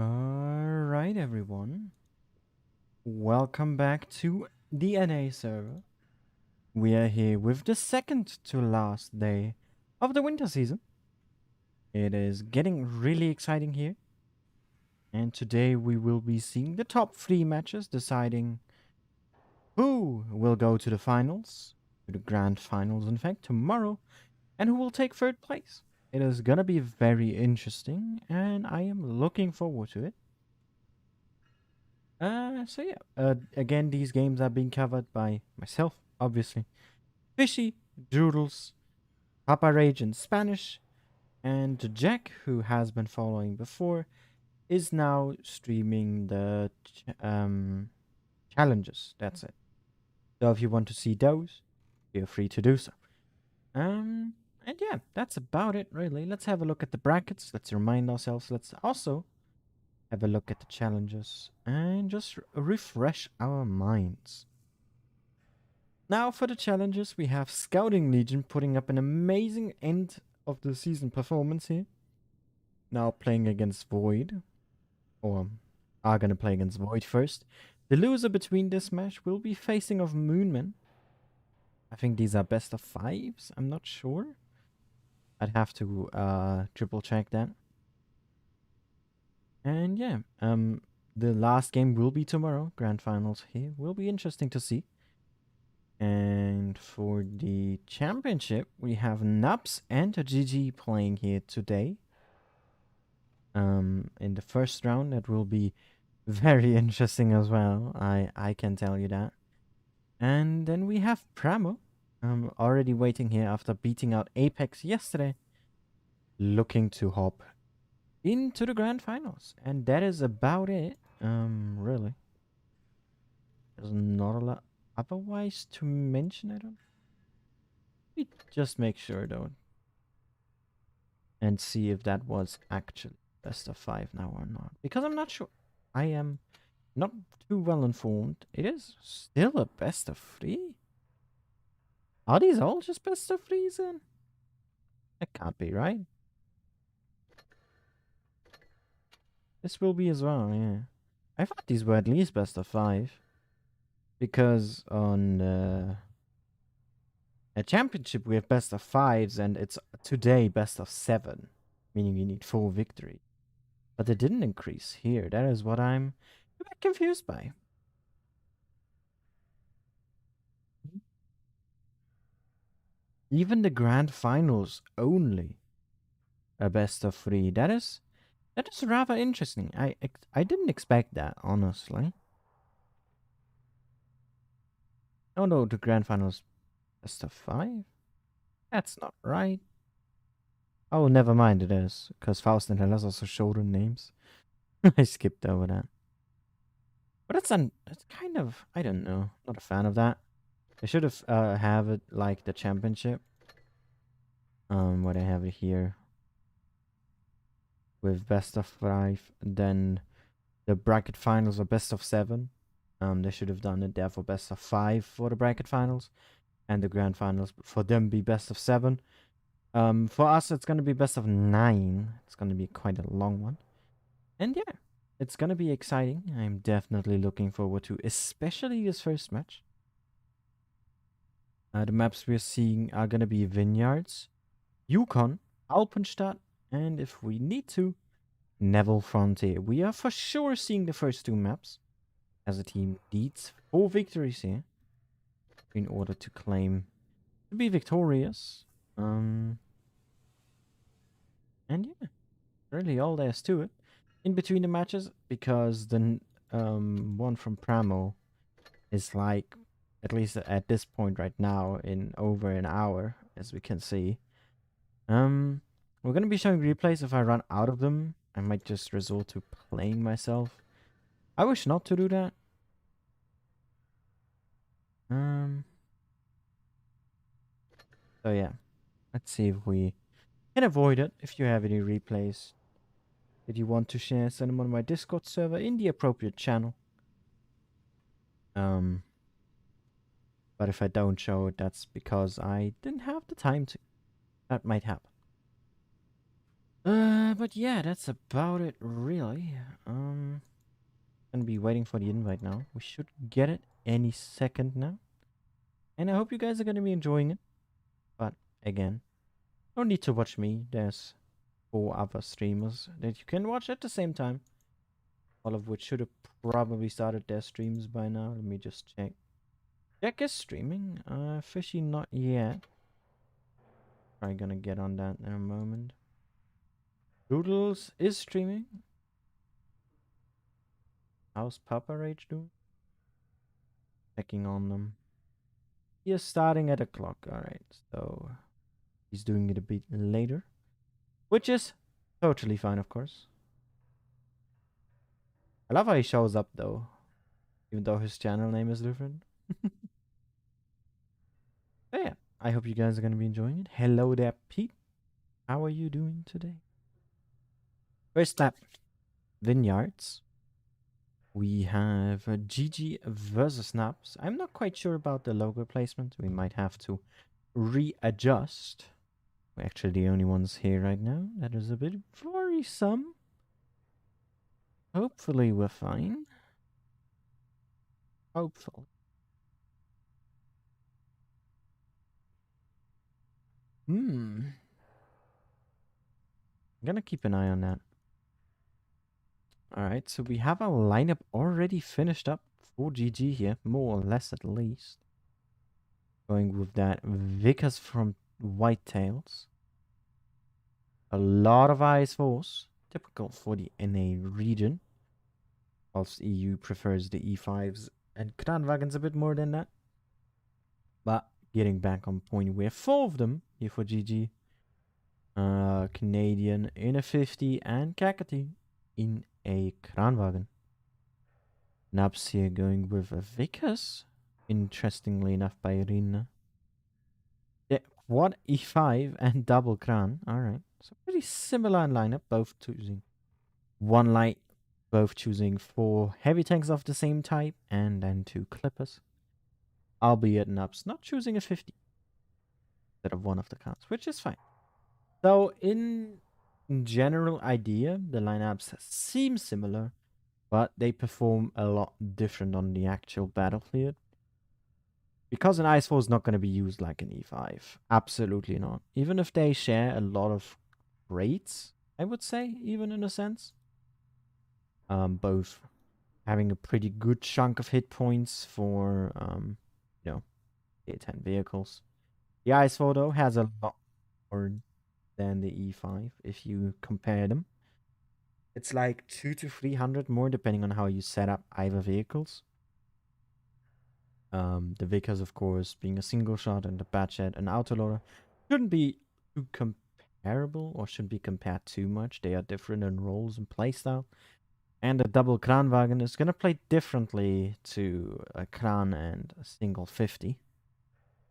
Alright, everyone. Welcome back to the NA server. We are here with the second to last day of the winter season. It is getting really exciting here. And today we will be seeing the top 3 matches deciding who will go to the finals, to the grand finals, in fact, tomorrow, and who will take third place. It is gonna be very interesting, and I am looking forward to it. Again, these games are being covered by myself, obviously. Fishy, Doodles, Papa Rage in Spanish, and Jack, who has been following before, is now streaming the challenges. That's it. So if you want to see those, feel free to do so. And yeah, that's about it, really. Let's have a look at the brackets. Let's remind ourselves. Let's also have a look at the challenges and just refresh our minds. Now for the challenges, we have Scouting Legion putting up an amazing end of the season performance here. Now playing against Void, or are gonna play against Void first. The loser between this match will be facing off Moonman. I think these are best of 5s, I'm not sure. I'd have to triple check that. And yeah, the last game will be tomorrow. Grand finals here will be interesting to see. And for the championship, we have Nups and GG playing here today. In the first round, that will be very interesting as well. I can tell you that. And then we have Pramo. Already waiting here after beating out Apex yesterday. Looking to hop into the grand finals. And that is about it. Really. There's not a lot otherwise to mention, I don't. We just make sure though. And see if that was actually best of 5 now or not. Because I'm not sure. I am not too well informed. It is still a best of 3? Are these all just best of 3s then? It can't be, right? This will be as well, yeah. I thought these were at least best of 5. Because on a championship we have best of 5s and it's today best of 7. Meaning you need 4 victory. But it didn't increase here. That is what I'm a bit confused by. Even the grand finals only a best of 3. That is rather interesting. I didn't expect that, honestly. Oh no, the grand finals best of 5? That's not right. Oh, never mind, it is. Because Faust and Hellas also showed the names. I skipped over that. But that's kind of, I don't know. Not a fan of that. They should have it like the championship. What I have it here. With best of 5. Then the bracket finals are best of 7. They should have done it there for best of 5 for the bracket finals. And the grand finals for them be best of 7. For us, it's going to be best of 9. It's going to be quite a long one. And yeah, it's going to be exciting. I'm definitely looking forward to, especially this first match. The maps we're seeing are going to be Vineyards, Yukon, Alpenstadt, and if we need to, Neville Frontier. We are for sure seeing the first 2 maps, as a team needs 4 victories here in order to claim to be victorious. And yeah, really all there's to it. In between the matches, because the one from Pramo is like, at least at this point right now, in over an hour, as we can see. We're gonna be showing replays. If I run out of them, I might just resort to playing myself. I wish not to do that. So yeah, let's see if we can avoid it. If you have any replays that you want to share, send them on my Discord server in the appropriate channel. But if I don't show it, that's because I didn't have the time to. That might happen. But yeah, that's about it, really. Gonna be waiting for the invite now. We should get it any second now. And I hope you guys are gonna be enjoying it. But again, no need to watch me. There's 4 other streamers that you can watch at the same time. All of which should have probably started their streams by now. Let me just check. Jack is streaming. Fishy not yet. Probably gonna get on that in a moment. Doodles is streaming. How's Papa Rage doing? Checking on them. He is starting at a clock. Alright, so he's doing it a bit later. Which is totally fine, of course. I love how he shows up though. Even though his channel name is different. But yeah, I hope you guys are gonna be enjoying it. Hello there, Pete. How are you doing today? First up, Vineyards. We have GG versus Nups. I'm not quite sure about the logo placement. We might have to readjust. We're actually the only ones here right now. That is a bit worrisome. Hopefully we're fine. Hopefully. I'm gonna keep an eye on that. Alright, so we have our lineup already finished up for GG here, more or less at least. Going with that Vickers from Whitetails. A lot of Ice Force, typical for the NA region. Whilst EU prefers the E5s and Kranwagens a bit more than that. But getting back on point, we have 4 of them here for GG. Canadian in a 50 and Kakati in a Kranwagen. Nups here going with a Vickers. Interestingly enough by Irina. Yeah, quad E5 and double Kran. Alright. So pretty similar in lineup, both choosing 1 light, both choosing 4 heavy tanks of the same type, and then 2 clippers. Albeit Nups not choosing a 50 instead of one of the Krans, which is fine. So in general idea, the lineups seem similar, but they perform a lot different on the actual battlefield. Because an Ice 4 is not going to be used like an E5. Absolutely not. Even if they share a lot of traits, I would say, even in a sense. Both having a pretty good chunk of hit points for, you know, A10 vehicles. The Ice 4, though, has a lot more than the E5 if you compare them. It's like 200 to 300 more depending on how you set up either vehicles. The Vickers, of course, being a single shot, and the Batchet and Autoloader shouldn't be too comparable or shouldn't be compared too much. They are different in roles and playstyle. And the double Kranwagen is going to play differently to a Kran and a single 50.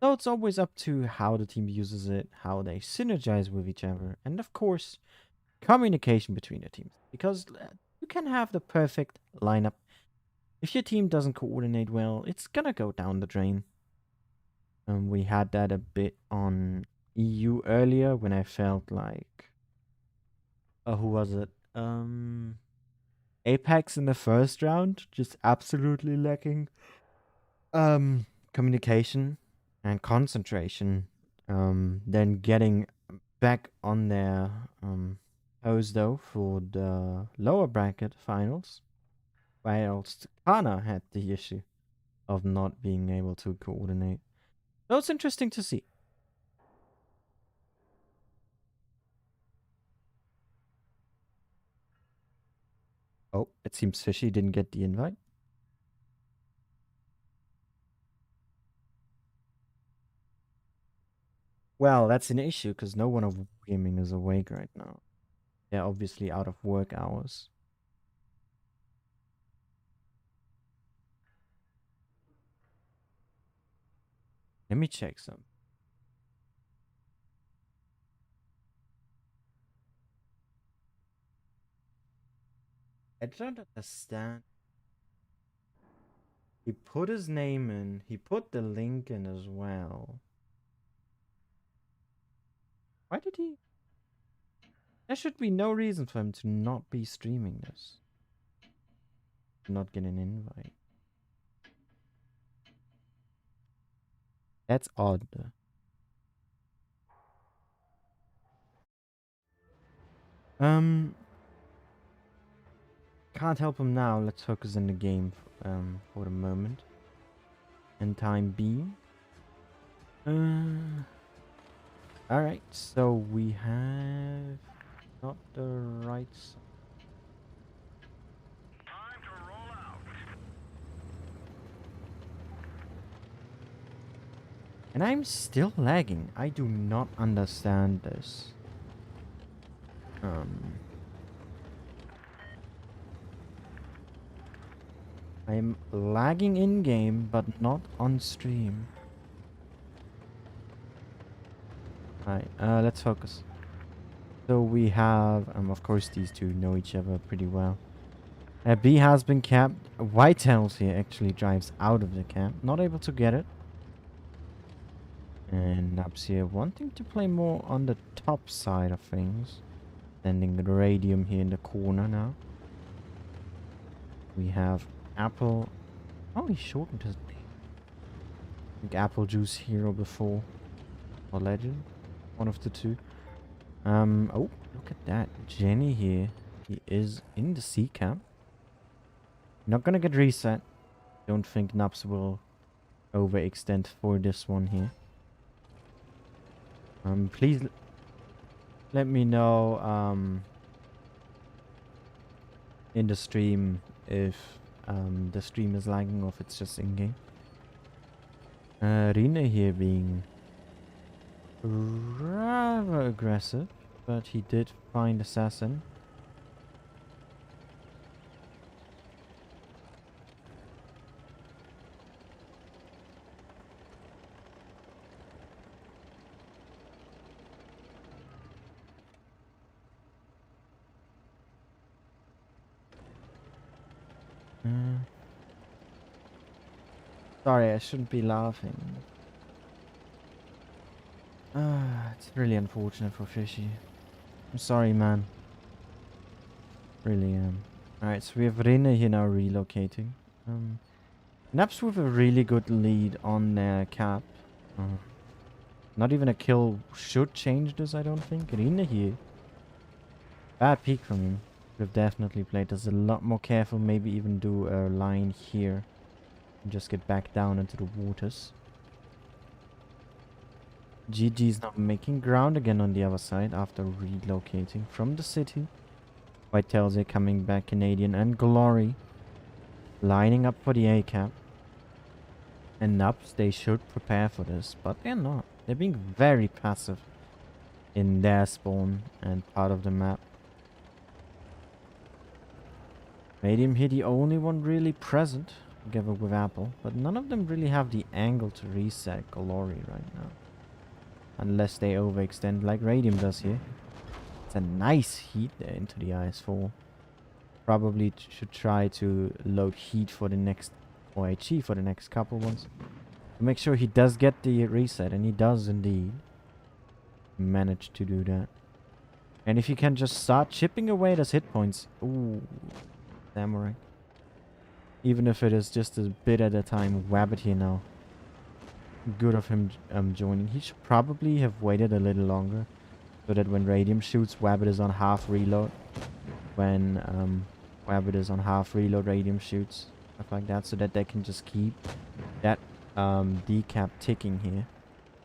So it's always up to how the team uses it, how they synergize with each other, and of course, communication between the teams. Because you can have the perfect lineup. If your team doesn't coordinate well, it's gonna go down the drain. We had that a bit on EU earlier when I felt like, who was it? Apex in the first round, just absolutely lacking communication and concentration. Then getting back on their toes though for the lower bracket finals, whilst Kana had the issue of not being able to coordinate. So it's interesting to see. Oh, it seems Fishy didn't get the invite. Well, that's an issue because no one of gaming is awake right now. They're obviously out of work hours. Let me check some. I don't understand. He put his name in. He put the link in as well. Why did he? There should be no reason for him to not be streaming this. Not get an invite. That's odd. Can't help him now. Let's focus on the game for the moment. And time being. Alright, so we have not the right side. Time to roll out. And I'm still lagging. I do not understand this. I'm lagging in game, but not on stream. Alright, let's focus. So we have, of course, these two know each other pretty well. B has been capped. Whitetails here actually drives out of the camp. Not able to get it. And Nups here wanting to play more on the top side of things. Sending the radium here in the corner now. We have Apple. Oh, he shortened his name. I think Apple Juice Hero before. Or Legend. One of the two. Oh, look at that. Jenny here. He is in the C camp. Not gonna get reset. Don't think Nups will overextend for this one here. Please let me know in the stream if the stream is lagging or if it's just in-game. Rina here being rather aggressive, but he did find Assassin. Sorry, I shouldn't be laughing. It's really unfortunate for Fishy. I'm sorry, man. Really am. Alright, so we have Rene here now relocating. Naps with a really good lead on their cap. Not even a kill should change this, I don't think. Rene here. Bad peek from him. Could have definitely played this a lot more careful. Maybe even do a line here. And just get back down into the waters. GG's now making ground again on the other side after relocating from the city. Whitetails are coming back, Canadian and Glory lining up for the A cap. And Nups, they should prepare for this, but they're not. They're being very passive in their spawn and part of the map. Made him here the only one really present together with Apple, but none of them really have the angle to reset Glory right now. Unless they overextend like Radium does here. It's a nice heat there into the IS-4. Probably should try to load heat for the next, or HE for the next couple ones. To make sure he does get the reset, and he does indeed manage to do that. And if you can just start chipping away those hit points. Ooh, Samurai. Even if it is just a bit at a time. Wabbit here now. Good of him joining. He should probably have waited a little longer, so that when Radium shoots, Wabbit is on half reload. When Wabbit is on half reload, Radium shoots. Stuff like that, so that they can just keep that decap ticking here.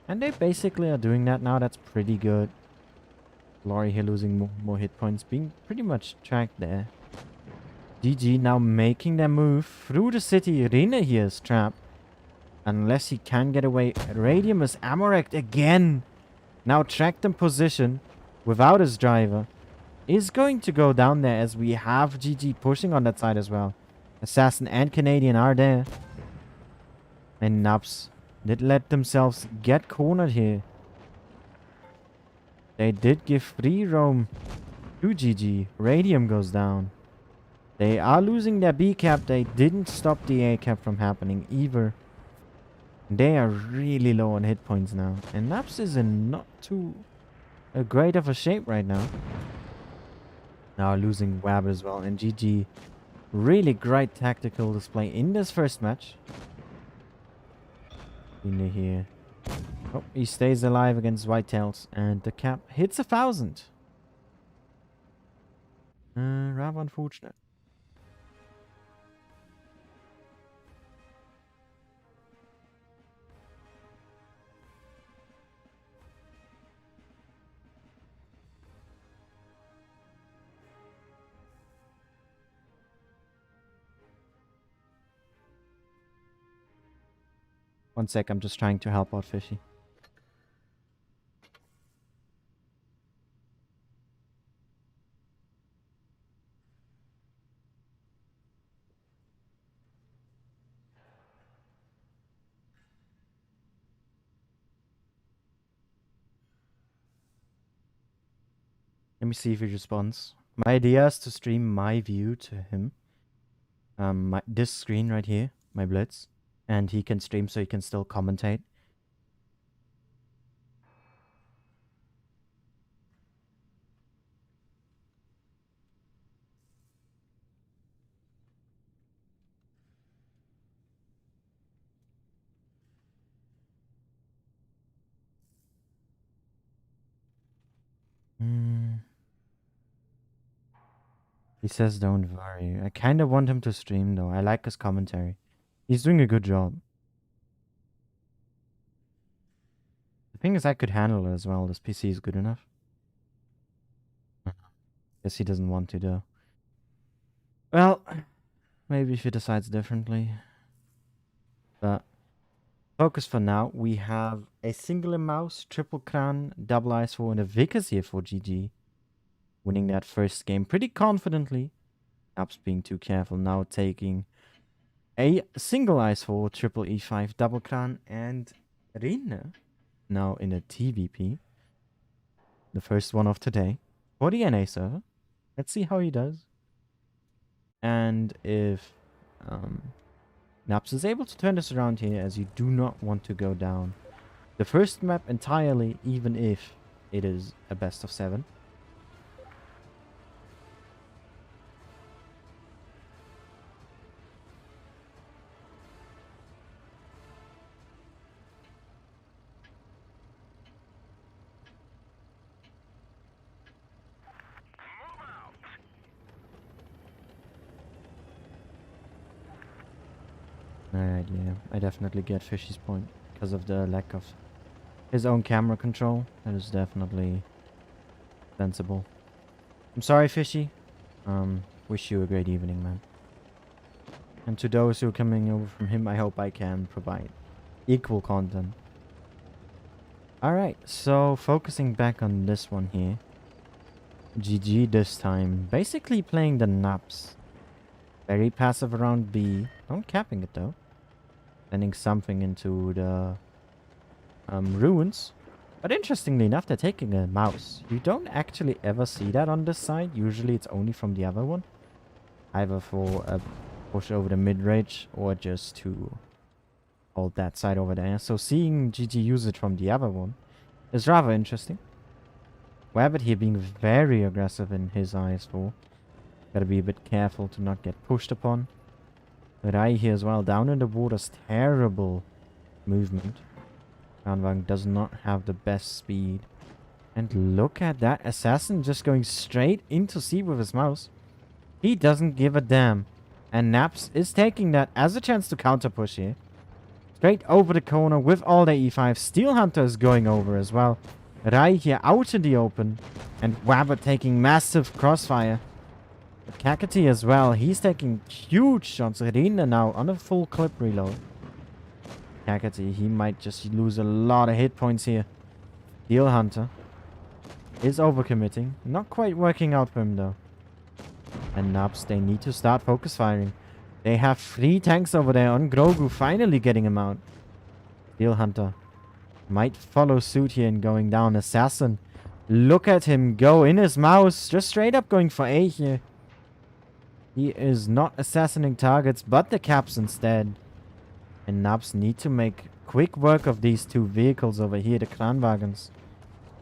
And they basically are doing that now. That's pretty good. Glory here losing more hit points, being pretty much tracked there. GG now making their move through the city. Rina here is trapped. Unless he can get away. Radium is ammo-wrecked again. Now tracked in position without his driver. Is going to go down there as we have GG pushing on that side as well. Assassin and Canadian are there. And Nups did let themselves get cornered here. They did give free roam to GG. Radium goes down. They are losing their B cap. They didn't stop the A cap from happening either. They are really low on hit points now. And Nups is in not too great of a shape right now. Now losing Wab as well. And GG, really great tactical display in this first match. In here. Oh, he stays alive against Whitetails. And the cap hits 1,000. Rather unfortunate. One sec, I'm just trying to help out Fishy. Let me see if he responds. My idea is to stream my view to him. This screen right here, my Blitz. And he can stream so he can still commentate. He says don't worry. I kind of want him to stream though. I like his commentary. He's doing a good job. The thing is I could handle it as well. This PC is good enough. Guess he doesn't want to though. Well, maybe if he decides differently. But focus for now. We have a single mouse, triple cran, double ISO, and a Vickers here for GG. Winning that first game pretty confidently. Nups being too careful now, taking a single ISO, triple E5, double cran, and Rine now in a TVP. The first one of today for the NA server. Let's see how he does. And if Nups is able to turn this around here, as you do not want to go down the first map entirely, even if it is a best of 7. Alright, yeah, I definitely get Fishy's point because of the lack of his own camera control. That is definitely sensible. I'm sorry, Fishy. Wish you a great evening, man. And to those who are coming over from him, I hope I can provide equal content. Alright, so focusing back on this one here. GG this time. Basically playing the Nups. Very passive around B. Don't capping it though. Sending something into the ruins. But interestingly enough, they're taking a mouse. You don't actually ever see that on this side. Usually it's only from the other one. Either for a push over the mid-range or just to hold that side over there. So seeing GG use it from the other one is rather interesting. Wabbit here being very aggressive in his eyes for. Gotta be a bit careful to not get pushed upon. Rai here as well, down in the waters, terrible movement. Kranwagen does not have the best speed. And look at that assassin just going straight into C with his mouse. He doesn't give a damn. And Naps is taking that as a chance to counter push here. Straight over the corner with all the E5. Steel Hunter is going over as well. Rai here out in the open. And Wabbit taking massive crossfire. Kakati as well. He's taking huge shots. Rina now on a full clip reload. Kakati, he might just lose a lot of hit points here. Steel Hunter is overcommitting. Not quite working out for him though. And Nups, they need to start focus firing. They have 3 tanks over there on Grogu, finally getting him out. Steel Hunter might follow suit here and going down. Assassin, look at him go in his mouse. Just straight up going for A here. He is not assassinating targets, but the caps instead. And Nups need to make quick work of these 2 vehicles over here, the Kranwagens.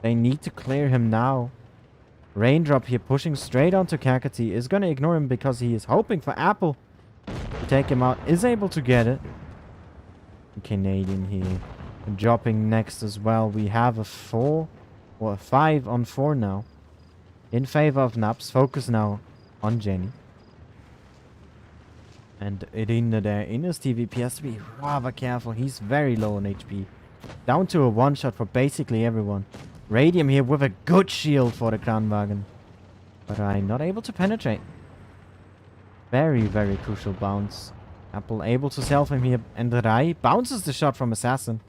They need to clear him now. Raindrop here pushing straight onto Kakati is going to ignore him because he is hoping for Apple to take him out. Is able to get it. Canadian here dropping next as well. We have a 4 or a 5 on 4 now in favor of Nups. Focus now on Jenny. And Irina there in his TVP has to be rather careful. He's very low on HP. Down to a one-shot for basically everyone. Radium here with a good shield for the Kranwagen. But I'm not able to penetrate. Very, very crucial bounce. Apple able to self him here. And Rai bounces the shot from Assassin.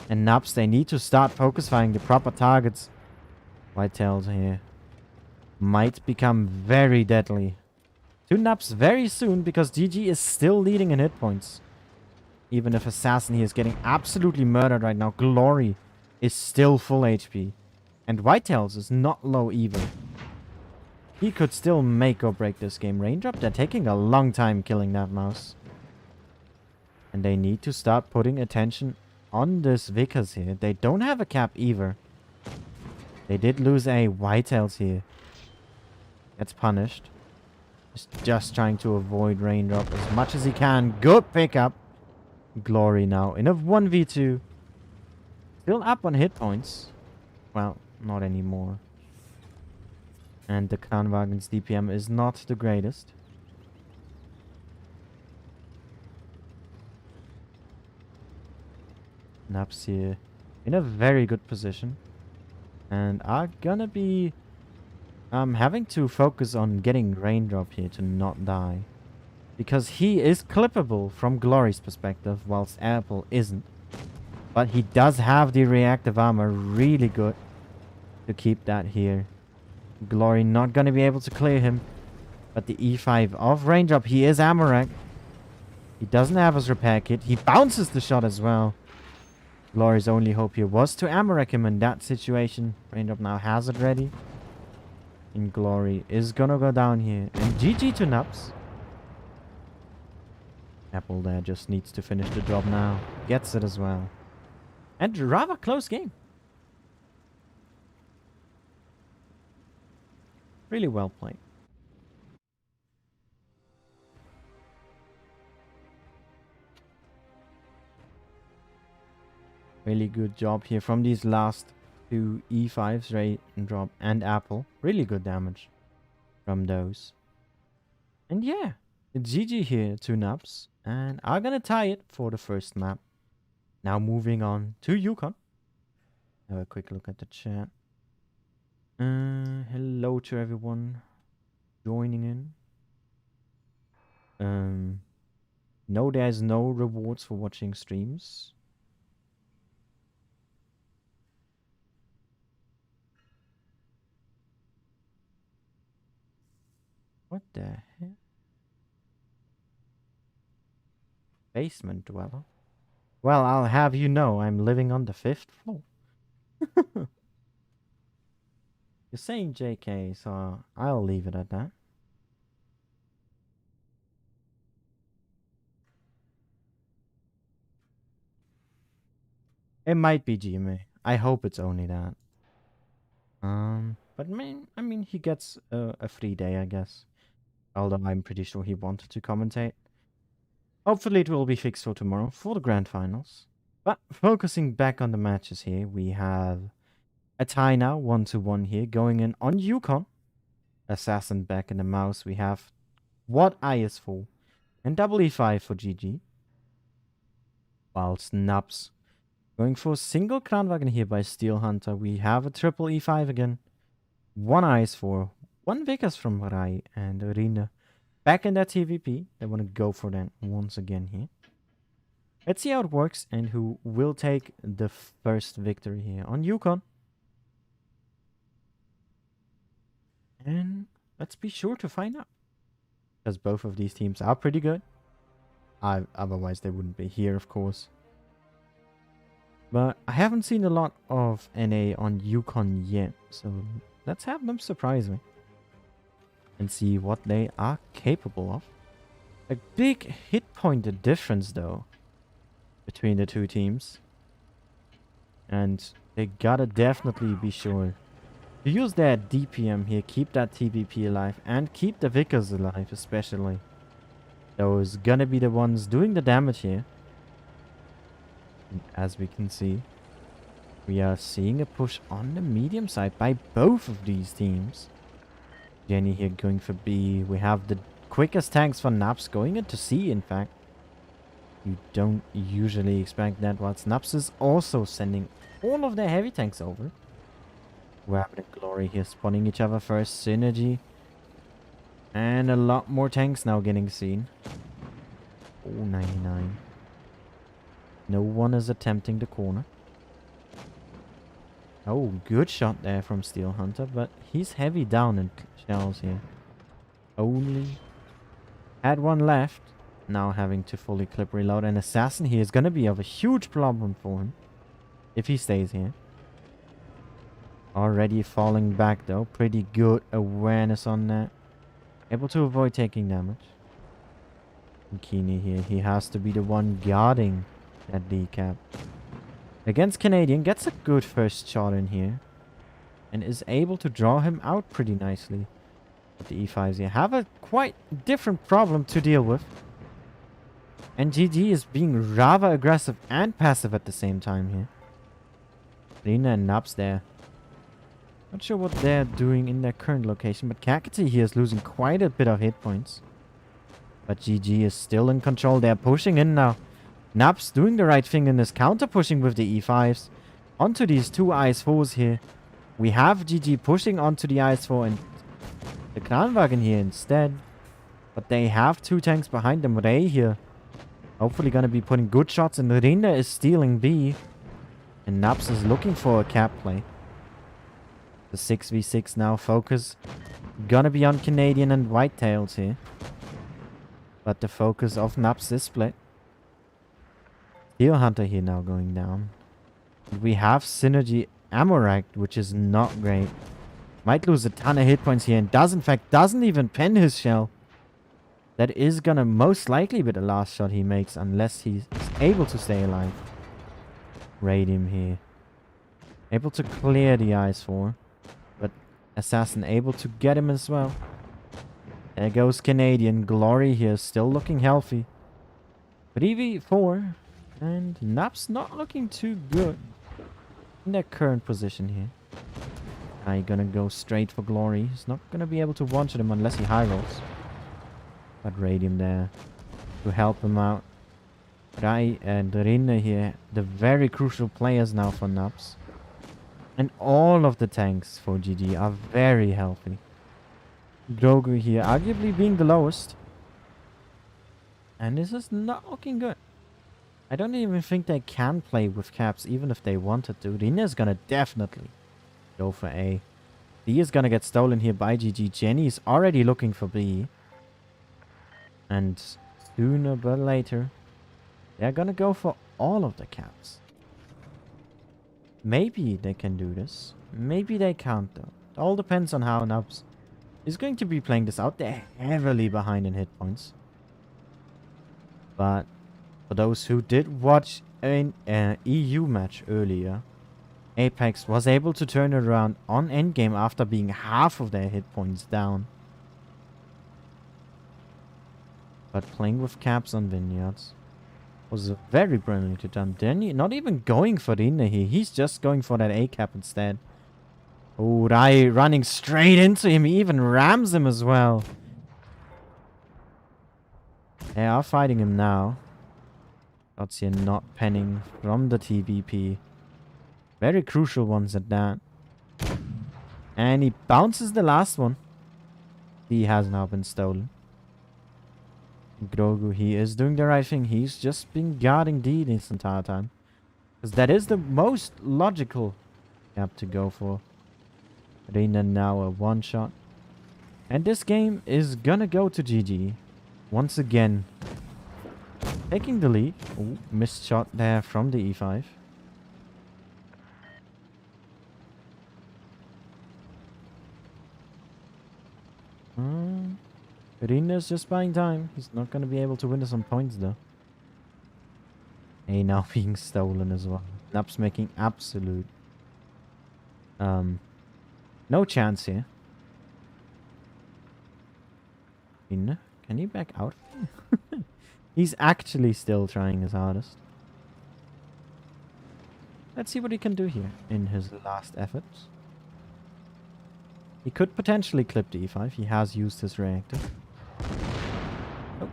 And Nups, they need to start focus firing the proper targets. Whitetails here might become very deadly to Nups very soon, because GG is still leading in hit points. Even if Assassin here is getting absolutely murdered right now, Glory is still full HP. And Whitetails is not low either. He could still make or break this game. Raindrop, they're taking a long time killing that mouse. And they need to start putting attention on this Vickers here. They don't have a cap either. They did lose a Whitetails here. Gets punished. Just trying to avoid Raindrop as much as he can. Good pickup. Glory now in a 1v2. Still up on hit points. Well, not anymore. And the Kranwagen's DPM is not the greatest. Nups here in a very good position. And are gonna be having to focus on getting Raindrop here to not die. Because he is clippable from Glory's perspective, whilst Apple isn't. But he does have the reactive armor really good to keep that here. Glory not going to be able to clear him. But the E5 of Raindrop, he is Amorak. He doesn't have his repair kit. He bounces the shot as well. Glory's only hope here was to Amorak him in that situation. Raindrop now has it ready. And Glory is going to go down here. And GG to Nups. Apple there just needs to finish the job now. Gets it as well. And rather close game. Really well played. Really good job here from these last two E5s, Raindrop and Apple. Really good damage from those. And yeah, it's GG here to Nups. And I'm gonna tie it for the first map. Now moving on to Yukon. Have a quick look at the chat. Hello to everyone joining in. No, there's no rewards for watching streams. What the heck? Basement dweller. Well, I'll have you know I'm living on the 5th floor. You're saying JK, so I'll leave it at that. It might be GMA. I hope it's only that. But I mean, he gets a free day, I guess. Although I'm pretty sure he wanted to commentate. Hopefully it will be fixed for tomorrow for the grand finals. But focusing back on the matches here, we have a tie now, 1-1 here, going in on Yukon. Assassin back in the mouse. We have what I is for. And double E5 for GG. Whilst Nups going for a single Kranwagen here by Steel Hunter. We have a triple E5 again. One Ice for, one Vickers from Rai and Irina. Back in that TVP. They want to go for that once again here. Let's see how it works and who will take the first victory here on Yukon. And let's be sure to find out. Because both of these teams are pretty good. Otherwise they wouldn't be here, of course. But I haven't seen a lot of NA on Yukon yet. So let's have them surprise me. And see what they are capable of. A big hit point difference though. Between the two teams. And they gotta definitely be sure to use their DPM here, keep that TVP alive, and keep the Vickers alive, especially. Those gonna be the ones doing the damage here. And as we can see, we are seeing a push on the medium side by both of these teams. Jenny here going for B. We have the quickest tanks for Nups going into C, in fact. You don't usually expect that, whilst Nups is also sending all of their heavy tanks over. Rapid and Glory here spawning each other first. Synergy. And a lot more tanks now getting seen. Oh, 99. No one is attempting the corner. Oh, good shot there from Steel Hunter, but he's heavy down in shells here. Only had one left. Now having to fully clip reload. And Assassin here is going to be of a huge problem for him if he stays here. Already falling back though. Pretty good awareness on that. Able to avoid taking damage. And Keeney here. He has to be the one guarding that decap. Against Canadian. Gets a good first shot in here. And is able to draw him out pretty nicely. But the E5s here have a quite different problem to deal with. And GG is being rather aggressive and passive at the same time here. Rina and Nups there. Not sure what they're doing in their current location, but Kakati here is losing quite a bit of hit points. But GG is still in control. They're pushing in now. Nups doing the right thing in this counter pushing with the E5s. Onto these two IS4s here. We have GG pushing onto the IS4 and the Kranwagen here instead. But they have two tanks behind them. Ray here. Hopefully gonna be putting good shots, and Rina is stealing B. And Nups is looking for a cap play. The 6v6 now focus. Gonna be on Canadian and Whitetails here. But the focus of Nups is split. Steel Hunter here now going down. We have Synergy Amoract, which is not great. Might lose a ton of hit points here, and doesn't even pen his shell. That is gonna most likely be the last shot he makes unless he's able to stay alive. Raid him here. Able to clear the IS4. But Assassin able to get him as well. There goes Canadian. Glory here still looking healthy. 3v4. And Nups not looking too good in their current position here. Now he's gonna go straight for Glory. He's not gonna be able to one-shot him unless he high rolls. But Radium there to help him out. Rai and Rinne here, the very crucial players now for Nups. And all of the tanks for GG are very healthy. Grogu here arguably being the lowest. And this is not looking good. I don't even think they can play with caps even if they wanted to. Rinne is gonna definitely go for A. D is gonna get stolen here by GG. Jenny is already looking for B. And sooner but later, they're gonna go for all of the caps. Maybe they can do this. Maybe they can't though. It all depends on how Nups is going to be playing this out. They're heavily behind in hit points. But for those who did watch an EU match earlier, Apex was able to turn it around on endgame after being half of their hit points down. But playing with caps on vineyards was very brilliantly done. Danny not even going for the inner here. He's just going for that A cap instead. Oh, Rai running straight into him. He even rams him as well. They are fighting him now. Shots here not penning from the TVP. Very crucial ones at that. And he bounces the last one. He has now been stolen. Grogu, he is doing the right thing. He's just been guarding D this entire time. Because that is the most logical cap to go for. Reina now a one shot. And this game is gonna go to GG. Once again. Taking the lead. Ooh, missed shot there from the E5. Reina's just buying time. He's not going to be able to win us some points though. A now being stolen as well. Nups making absolute No chance here. Can he back out? He's actually still trying his hardest. Let's see what he can do here in his last efforts. He could potentially clip the e5. He has used his reactor. Oh,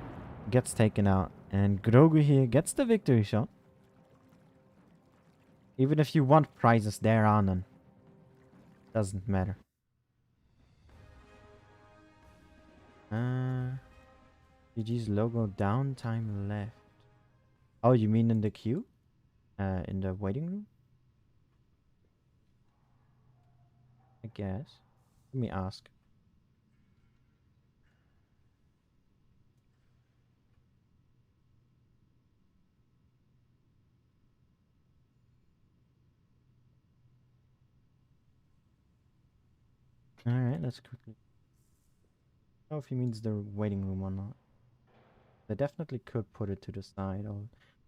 gets taken out. And Grogu here gets the victory shot. Even if you want prizes, there are none. Doesn't matter. GG's logo down, time left. Oh, you mean in the queue? In the waiting room? I guess. Let me ask. Alright, let's quickly. I don't know if he means the waiting room or not. They definitely could put it to the side,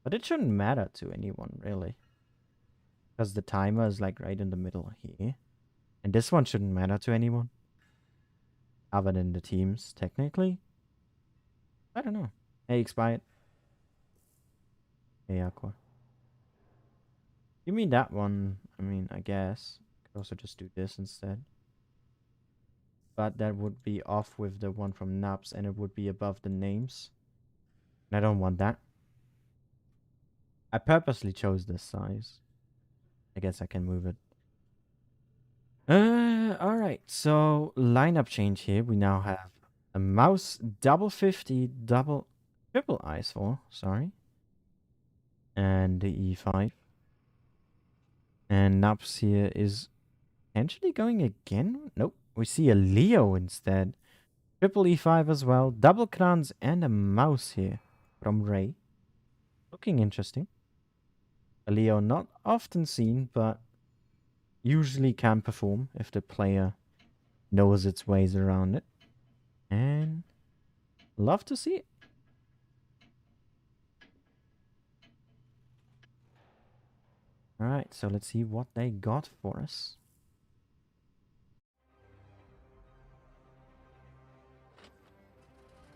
but it shouldn't matter to anyone, really. Because the timer is like right in the middle here. And this one shouldn't matter to anyone. Other than the teams, technically. I don't know. Hey, expired. Hey, Aqua. You mean that one? I mean, I guess. Could also just do this instead. But that would be off with the one from Nups, and it would be above the names. And I don't want that. I purposely chose this size. I guess I can move it. Alright. So, lineup change here. We now have a mouse, double 50, triple ice for, sorry. And the E5. And Nups here is potentially going again? Nope. We see a Leo instead. Triple E5 as well. Double crowns and a mouse here from Ray. Looking interesting. A Leo not often seen, but usually can perform if the player knows its ways around it. And love to see it. Alright, so let's see what they got for us.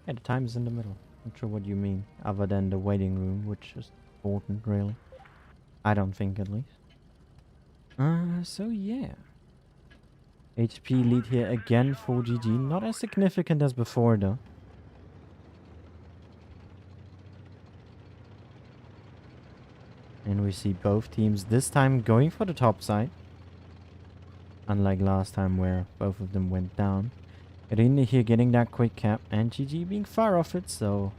Yeah, the time is in the middle. Not sure what you mean, other than the waiting room, which is important, really. I don't think, at least. So yeah. HP lead here again for GG. Not as significant as before, though. And we see both teams this time going for the top side. Unlike last time where both of them went down. Rinne here getting that quick cap and GG being far off it, so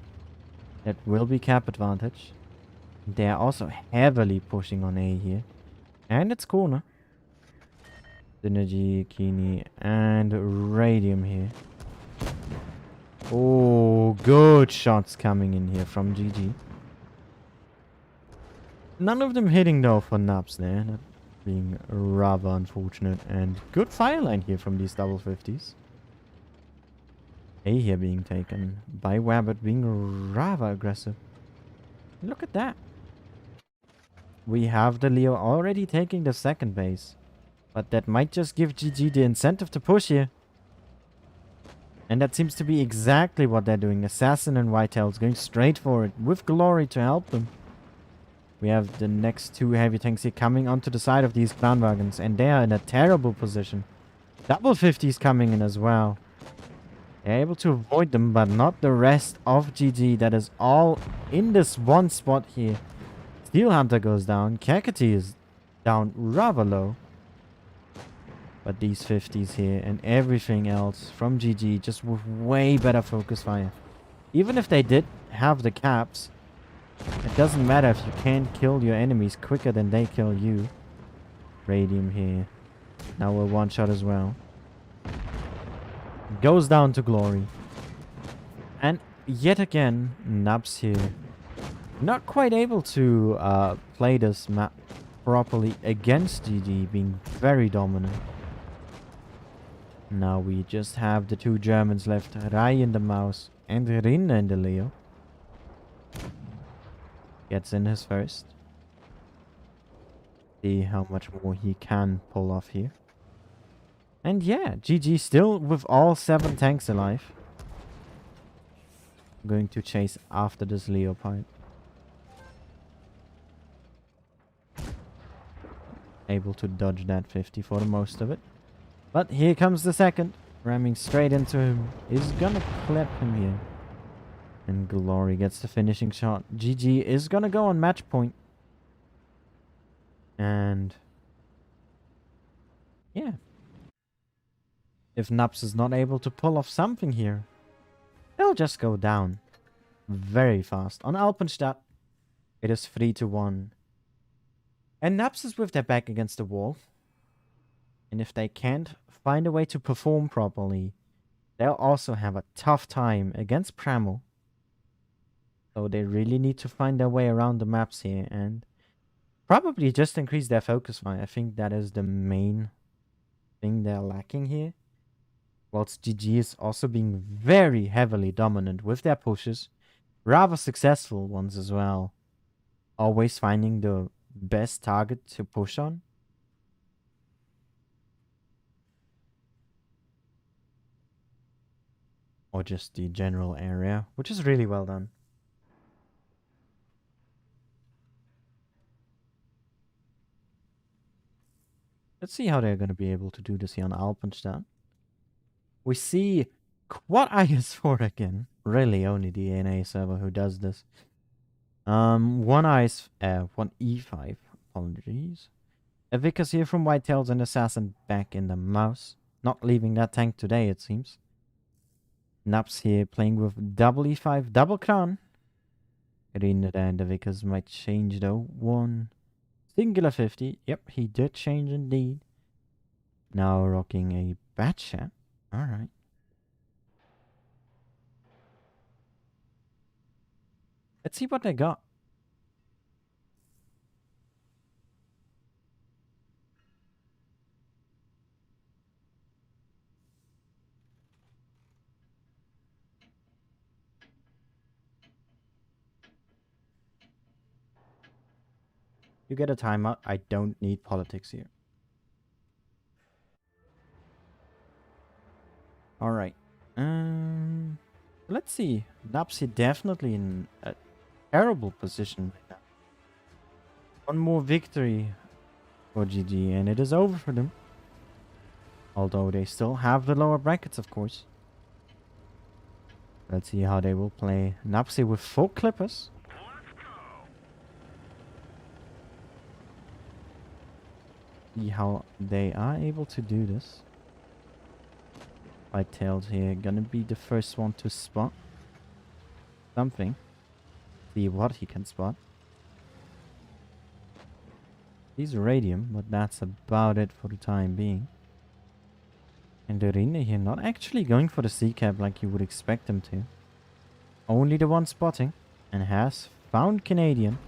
that will be cap advantage. They are also heavily pushing on A here. And it's corner. Synergy, Kini, and Radium here. Oh, good shots coming in here from GG. None of them hitting though for Nups there. That being rather unfortunate. And good fire line here from these double 50s. A here being taken by Wabbit being rather aggressive. Look at that. We have the Leo already taking the second base. But that might just give GG the incentive to push here. And that seems to be exactly what they're doing. Assassin and Whitetails going straight for it with Glory to help them. We have the next two heavy tanks here coming onto the side of these clan wagons. And they are in a terrible position. Double 50s coming in as well. They're able to avoid them, but not the rest of GG. That is all in this one spot here. Steel Hunter goes down. Kakati is down rather low. But these 50s here and everything else from GG just with way better focus fire. Even if they did have the caps, it doesn't matter if you can't kill your enemies quicker than they kill you. Radium here. Now a one shot as well. Goes down to Glory. And yet again, Nups here. Not quite able to play this map properly against GG, being very dominant. Now we just have the two Germans left. Rai in the mouse and Rinne in the Leo. Gets in his first. See how much more he can pull off here. And yeah, GG still with all 7 tanks alive. Going to chase after this Leopard. Able to dodge that 50 for the most of it. But here comes the second. Ramming straight into him. Is gonna clip him here. And Glory gets the finishing shot. GG is gonna go on match point. And yeah. If Nups is not able to pull off something here, they'll just go down very fast. On Alpenstadt, it is 3-1. And Nups is with their back against the wall. And if they can't find a way to perform properly, they'll also have a tough time against Pramo. So they really need to find their way around the maps here and probably just increase their focus fire. I think that is the main thing they're lacking here. Whilst GG is also being very heavily dominant with their pushes. Rather successful ones as well. Always finding the best target to push on. Or just the general area, which is really well done. Let's see how they're going to be able to do this here on Alpenstadt. We see Quad IS4 again. Really only the ANA server who does this. One E5. Apologies. A Vickers here from Whitetails and Assassin back in the mouse. Not leaving that tank today, it seems. Nups here playing with double E5, double crown. Rina and the Vickers might change though. One singular 50. Yep, he did change indeed. Now rocking a bat shot. Alright. Let's see what they got. You get a timeout. I don't need politics here. Alright. Let's see. Nups here definitely in a terrible position right now. One more victory for GG and it is over for them. Although they still have the lower brackets, of course. Let's see how they will play. Nups here with 4 clippers. See how they are able to do this. Whitetails here gonna be the first one to spot something. See what he can spot. He's radium, but that's about it for the time being. And Rina here not actually going for the C-cap like you would expect him to. Only the one spotting. And has found Canadian.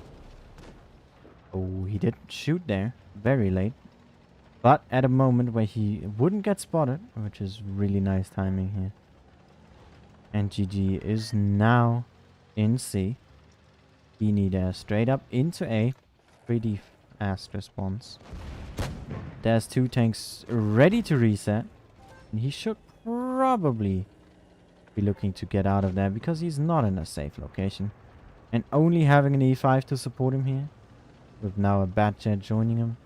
Oh, he did shoot there. Very late. But at a moment where he wouldn't get spotted, which is really nice timing here. And GG is now in C. Beanie there straight up into A. Pretty fast response. There's 2 tanks ready to reset. And he should probably be looking to get out of there because he's not in a safe location. And only having an E5 to support him here. With now a bat jet joining him.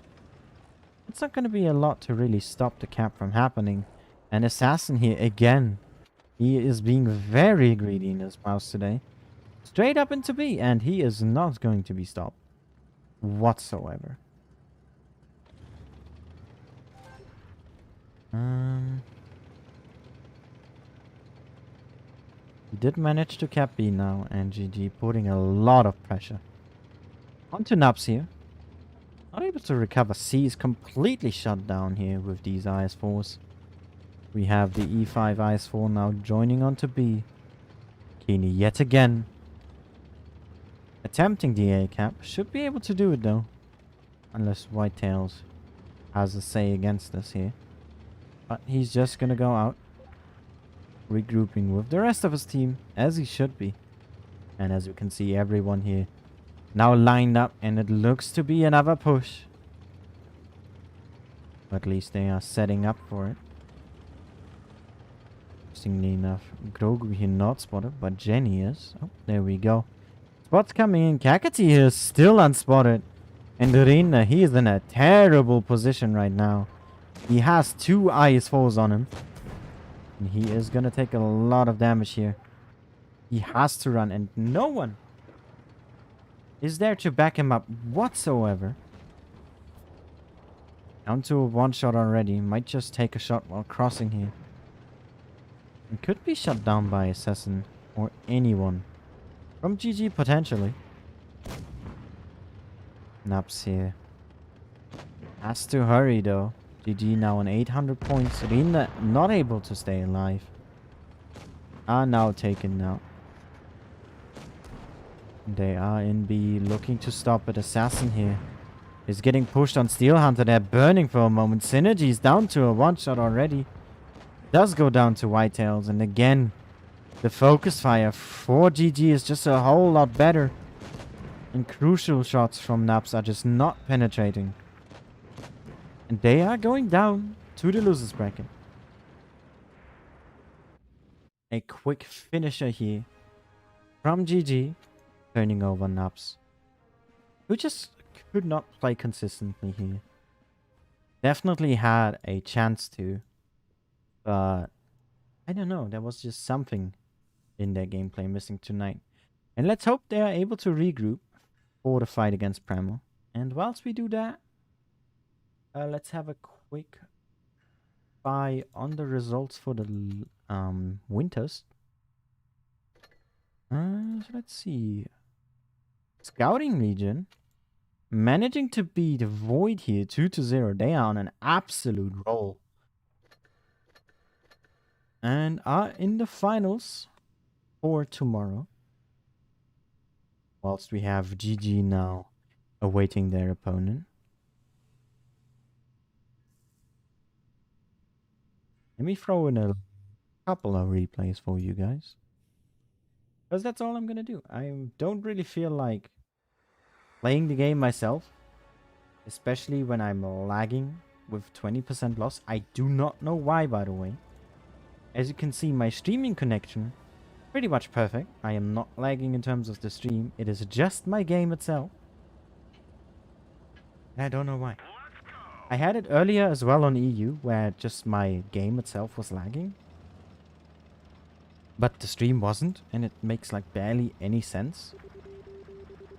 It's not going to be a lot to really stop the cap from happening. And Assassin here again. He is being very greedy in his mouse today. Straight up into B. And he is not going to be stopped. Whatsoever. He did manage to cap B now. And GG putting a lot of pressure. Onto Nups here. Not able to recover. C is completely shut down here with these IS4s. We have the E5 IS4 now joining onto B. Keeney yet again. Attempting the A cap. Should be able to do it though. Unless Whitetails has a say against us here. But he's just gonna go out. Regrouping with the rest of his team. As he should be. And as you can see, everyone here now lined up, and it looks to be another push. Or at least they are setting up for it. interestingly enough. Grogu here not spotted, but Jenny is. Oh, there we go. Spots coming in. Kakati is still unspotted. And Reyna, he is in a terrible position right now. He has 2 IS-4s on him. And he is going to take a lot of damage here. He has to run, and no one is there to back him up whatsoever. Down to a 1-shot already. Might just take a shot while crossing here. And could be shut down by Assassin or anyone. From GG potentially. Nups here. Has to hurry though. GG now on 800 points. Rina not able to stay alive. Are now taken now. They are in B, looking to stop it. Assassin here is getting pushed on Steel Hunter. They're burning for a moment. Synergy is down to a 1-shot already. Does go down to Whitetails. And again, the focus fire for GG is just a whole lot better. And crucial shots from Nups are just not penetrating. And they are going down to the losers bracket. A quick finisher here from GG. Turning over Nups, who just could not play consistently here. Definitely had a chance to, but I don't know. There was just something in their gameplay missing tonight. And let's hope they are able to regroup for the fight against Pramo. And whilst we do that, let's have a quick eye on the results for the winters. So let's see. Scouting Legion managing to beat Void here 2-0. They are on an absolute roll. And are in the finals for tomorrow. Whilst we have GG now awaiting their opponent. Let me throw in a couple of replays for you guys. Because that's all I'm going to do. I don't really feel like playing the game myself. Especially when I'm lagging with 20% loss. I do not know why, by the way. As you can see, my streaming connection pretty much perfect. I am not lagging in terms of the stream. It is just my game itself. I don't know why. I had it earlier as well on EU, where just my game itself was lagging. But the stream wasn't, and it makes like barely any sense.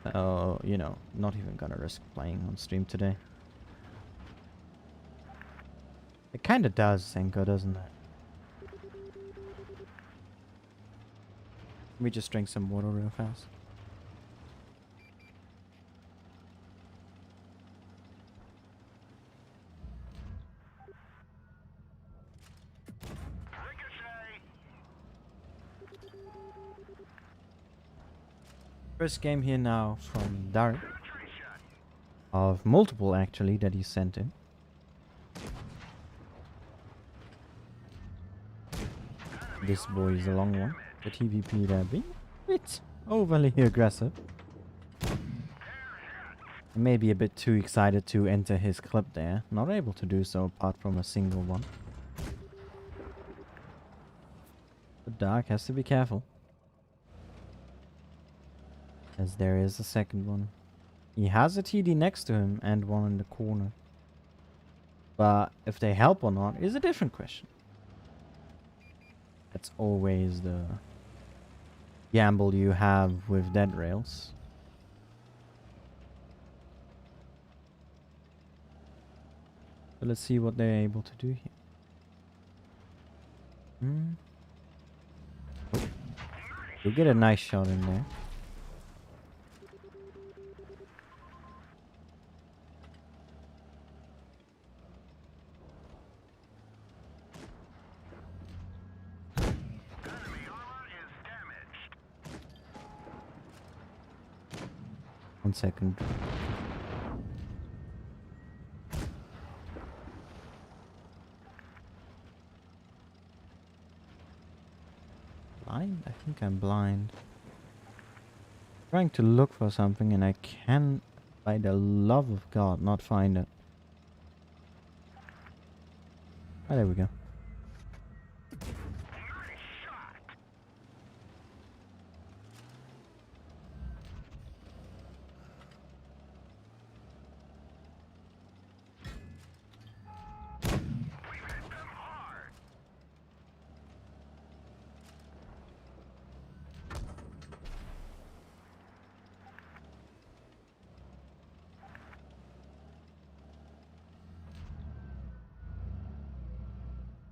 You know, not even gonna risk playing on stream today. It kinda does, Senko, doesn't it? Let me just drink some water real fast. First game here now from Dark. Of multiple, actually, that he sent in. This boy is a long one. The TVP there being a bit overly aggressive. Maybe a bit too excited to enter his clip there. Not able to do so apart from a single one. But Dark has to be careful. As there is a second one. He has a TD next to him and one in the corner. But if they help or not is a different question. That's always the gamble you have with dead rails. So let's see what they're able to do here. We get a nice shot in there. One second. Blind? I think I'm blind. Trying to look for something and I can, by the love of God, not find it. Ah, there we go.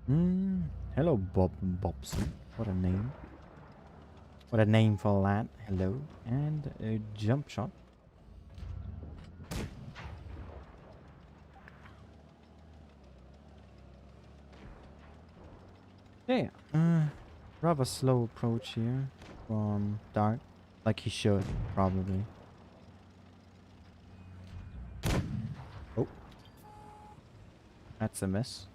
Hello, Bob Bobson. What a name. What a name for a lad. Hello. And a jump shot. Yeah. Rather slow approach here from Dark. Like he should, probably. Oh. That's a miss.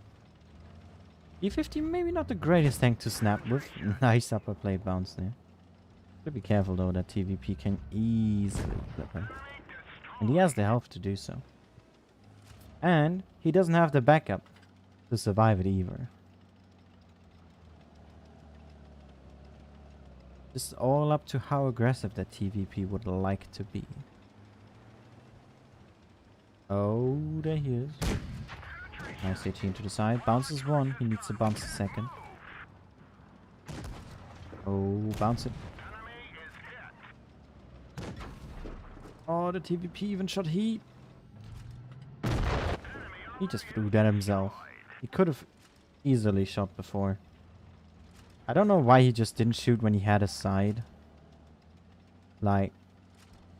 E50 maybe not the greatest tank to snap with. Nice upper plate bounce there. Gotta be careful though, that TVP can easily flip him. And he has the health to do so. And he doesn't have the backup to survive it either. It's all up to how aggressive that TVP would like to be. Oh, there he is. Nice 18 to the side. Bounces one. He needs to bounce the second. Oh, bounce it. Oh, the TVP even shot heat. He just threw that himself. He could have easily shot before. I don't know why he just didn't shoot when he had a side. Like,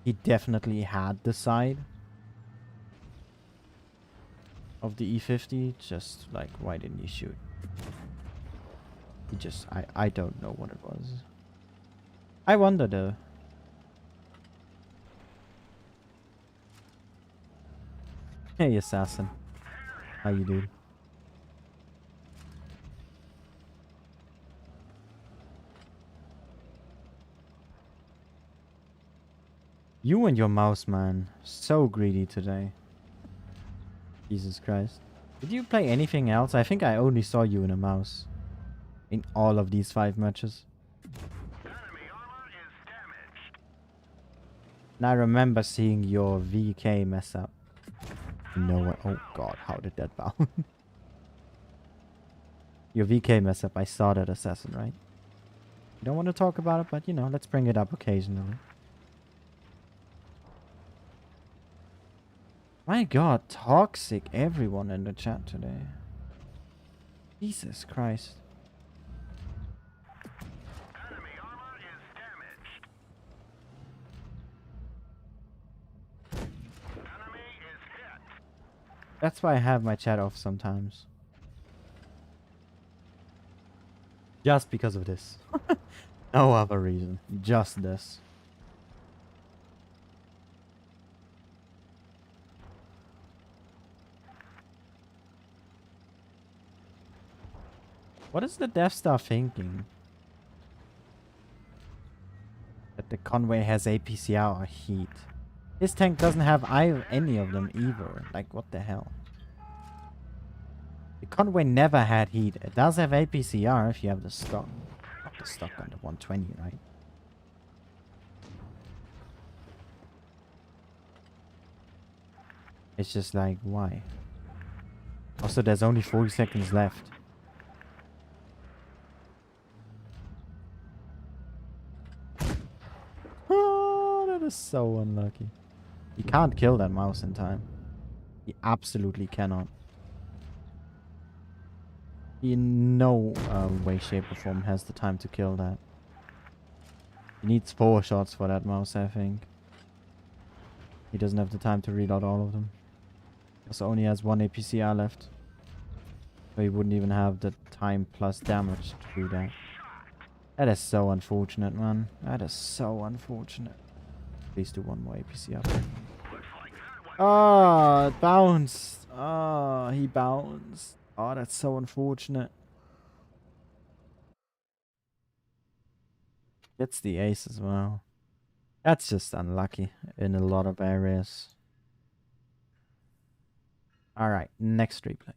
he definitely had the side of the E50. Just like, why didn't he shoot? He just, I don't know what it was. I wonder though. Hey, assassin. How you doing? You and your mouse, man. So greedy today. Jesus Christ. Did you play anything else? I think I only saw you in a mouse. In all of these 5 matches. And I remember seeing your VK mess up. No way. Oh god, how did that bounce? Your VK mess up. I saw that, assassin, right? You don't want to talk about it, but you know, let's bring it up occasionally. My god, toxic everyone in the chat today. Jesus Christ. That's why I have my chat off sometimes. Just because of this. No other reason. Just this. What is the Death Star thinking? That the Conway has APCR or heat. His tank doesn't have any of them either. Like, what the hell? The Conway never had heat. It does have APCR if you have the stock. Not the stock on the 120, right? It's just like, why? Also, there's only 40 seconds left. Oh, that is so unlucky. He can't kill that mouse in time. He absolutely cannot. He in no way, shape, or form has the time to kill that. He needs 4 shots for that mouse, I think. He doesn't have the time to reload all of them. Also only has 1 APCR left. So he wouldn't even have the time plus damage to do that. That is so unfortunate, man. That is so unfortunate. Please do 1 more APCR. Oh, it bounced. Oh, he bounced. Oh, that's so unfortunate. Gets the ace as well. That's just unlucky in a lot of areas. Alright, next replay.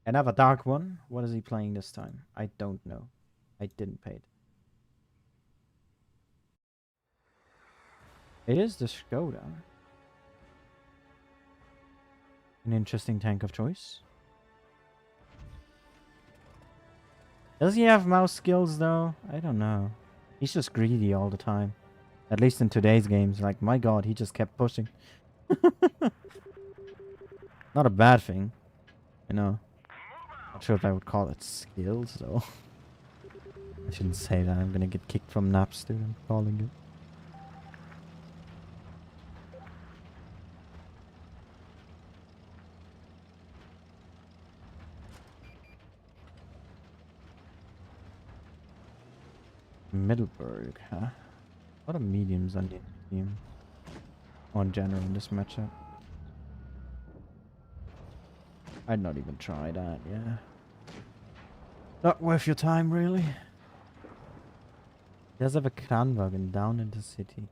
Another dark one. What is he playing this time? I don't know. I didn't pay it. It is the Skoda. An interesting tank of choice. Does he have mouse skills though? I don't know. He's just greedy all the time. At least in today's games. Like, my god, he just kept pushing. Not a bad thing, you know. Not sure if I would call it skills though. I shouldn't say that. I'm gonna get kicked from Nups, dude. I'm calling it. Middleburg, huh? A lot of mediums on the team. Or in general in this matchup. I'd not even try that, yeah. Not worth your time, really. There's a Kranwagen down in the city.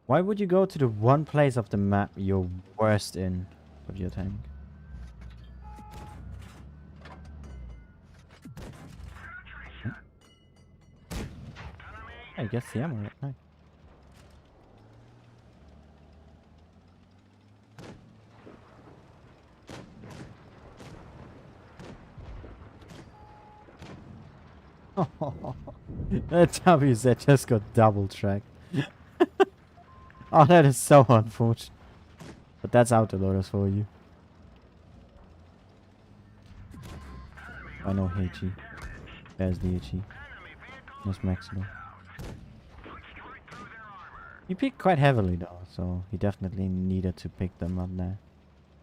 Why would you go to the one place of the map you're worst in with your tank? I guess the ammo right now. That WZ just got double tracked. Oh, that is so unfortunate. But that's autoloaders for you. I know HE. There's the HE. There's Maximo. He picked quite heavily though, so he definitely needed to pick them up there.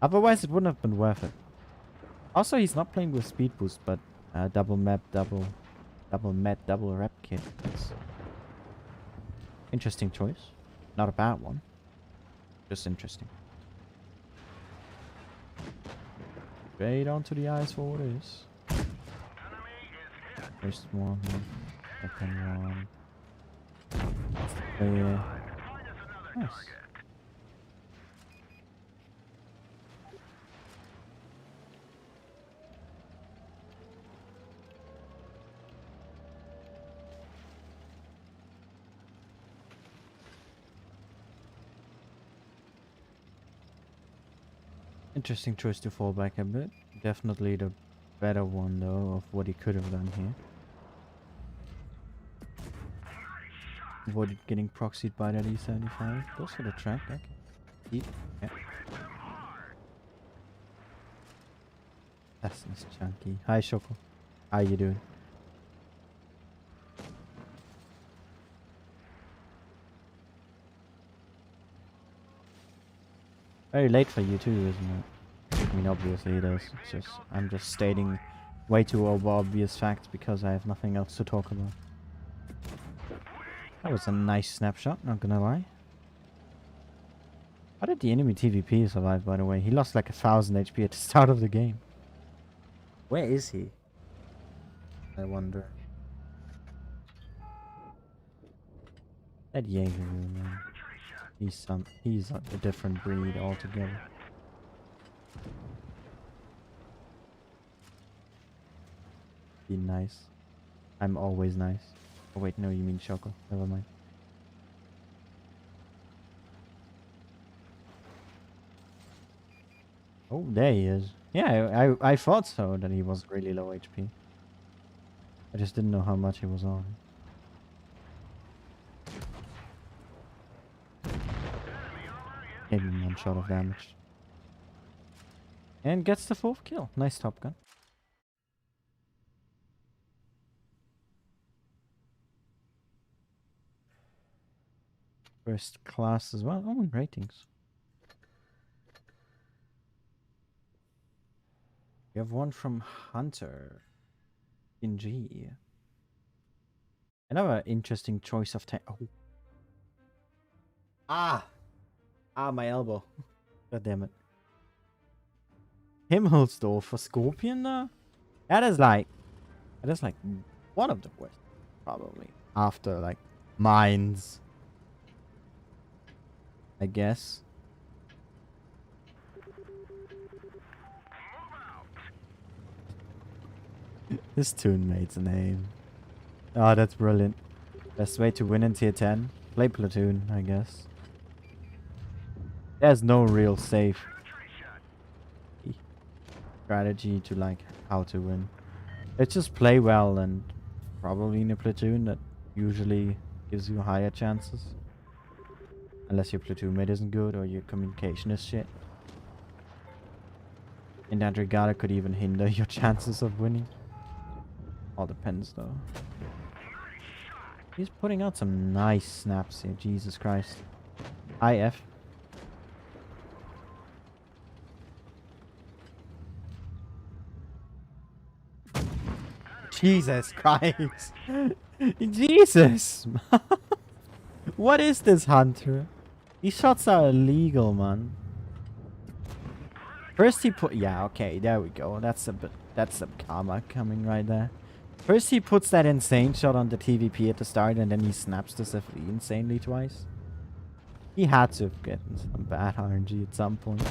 Otherwise it wouldn't have been worth it. Also, he's not playing with speed boost, but double map, double rep kit. That's interesting choice. Not a bad one. Just interesting. Straight onto the ice for what it is. First one. Second one. Clear. Nice. Interesting choice to fall back a bit. Definitely the better one though of what he could have done here. Avoided getting proxied by that E75. Goes for the track, okay. Eat. Yeah. That's nice chunky. Hi Shoko. How you doing? Very late for you too, isn't it? I mean, obviously it is. It's just, I'm just stating way too obvious facts because I have nothing else to talk about. That was a nice snapshot, not gonna lie. How did the enemy TVP survive, by the way? He lost like 1000 HP at the start of the game. Where is he? I wonder. That Jaeger, man. He's a different breed altogether. Be nice. I'm always nice. Oh wait, no, you mean Shoko. Never mind. Oh, there he is. Yeah, I thought so, that he was really low HP. I just didn't know how much he was on. Maybe 1 shot of damage. And gets the 4th kill. Nice Top Gun. First class as well. Oh, and ratings. We have one from Hunter. In G. Another interesting choice of tank. Oh. Ah! Ah, my elbow. God damn it. Himmelsdorf for Scorpion though? That is like one of the worst. Probably. After like Mines. I guess. His toonmate's name. Oh, that's brilliant. Best way to win in tier 10. Play platoon, I guess. There's no real safe strategy to like how to win. It's just play well and probably in a platoon that usually gives you higher chances. Unless your platoon mate isn't good or your communication is shit. And that regatta could even hinder your chances of winning. All depends though. He's putting out some nice snaps here, Jesus Christ. IF. Jesus Christ. Jesus. What is this hunter? These shots are illegal, man. First he put... Yeah, okay, there we go. That's some karma coming right there. First he puts that insane shot on the TVP at the start, and then he snaps the FV insanely twice. He had to have gotten some bad RNG at some point.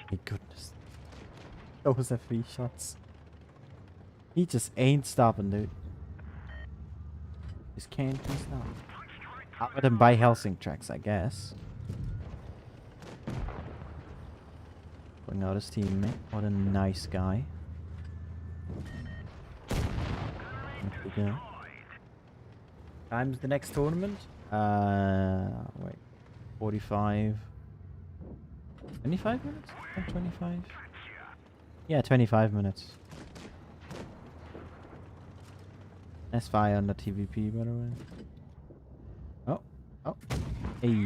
My goodness. Those FV shots. He just ain't stopping, dude. Just can't be stopped. I'll let him buy Helsing tracks, I guess. Bring out his teammate. What a nice guy. There we go. Time's the next tournament? Wait. 45. 25 minutes? 25? Yeah, 25 minutes. Nice fire on the TVP, by the way. Oh. Oh. Hey.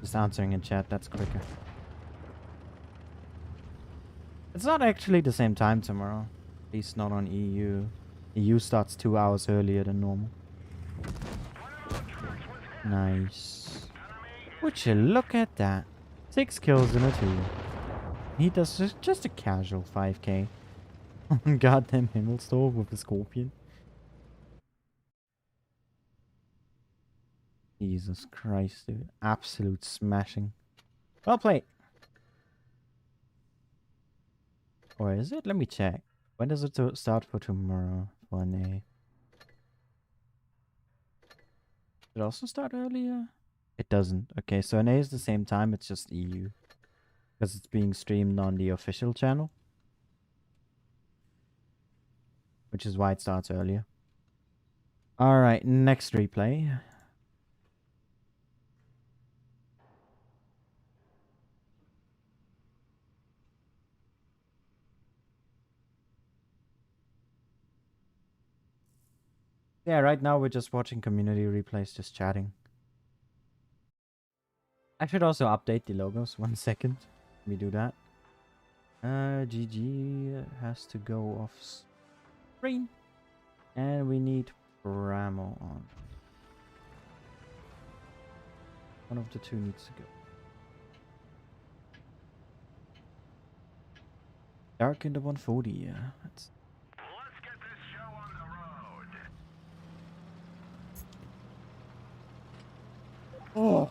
Just answering in chat, that's quicker. It's not actually the same time tomorrow. At least not on EU. EU starts 2 hours earlier than normal. Nice. Would you look at that? 6 kills in a 2. He does just a casual 5k. Goddamn Himmelstorm with a Scorpion. Jesus Christ, dude. Absolute smashing. Well played. Or is it? Let me check. When does it start for tomorrow? For an A. It also start earlier? It doesn't. Okay, so an A is the same time, it's just EU. Because it's being streamed on the official channel. Which is why it starts earlier. Alright, next replay. Yeah, right now we're just watching community replays, just chatting. I should also update the logos. 1 second. Let me do that. GG has to go off screen. And we need Ramo on. One of the two needs to go. Dark in the 140, yeah. Let's get this show on the road. Oh,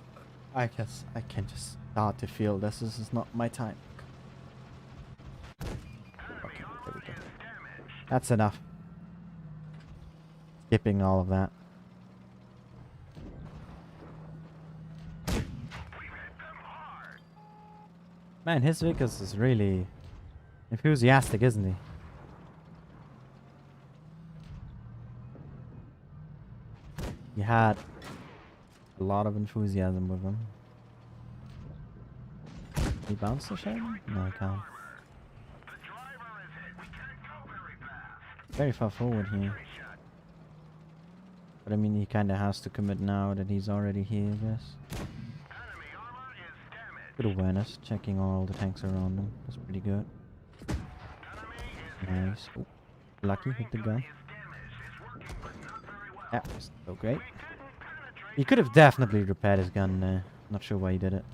I guess I can just start to feel this. This is not my time. Okay, there we go. That's enough. Skipping all of that. Man, his Vickers is really enthusiastic, isn't he? He had a lot of enthusiasm with him. Can he bounce the shell? No, I can't. Very far forward here. But I mean, he kind of has to commit now that he's already here, I guess. Good awareness, checking all the tanks around him. That's pretty good. Nice. Ooh, lucky, hit the gun. Yeah, so great. He could have definitely repaired his gun there. Not sure why he did it.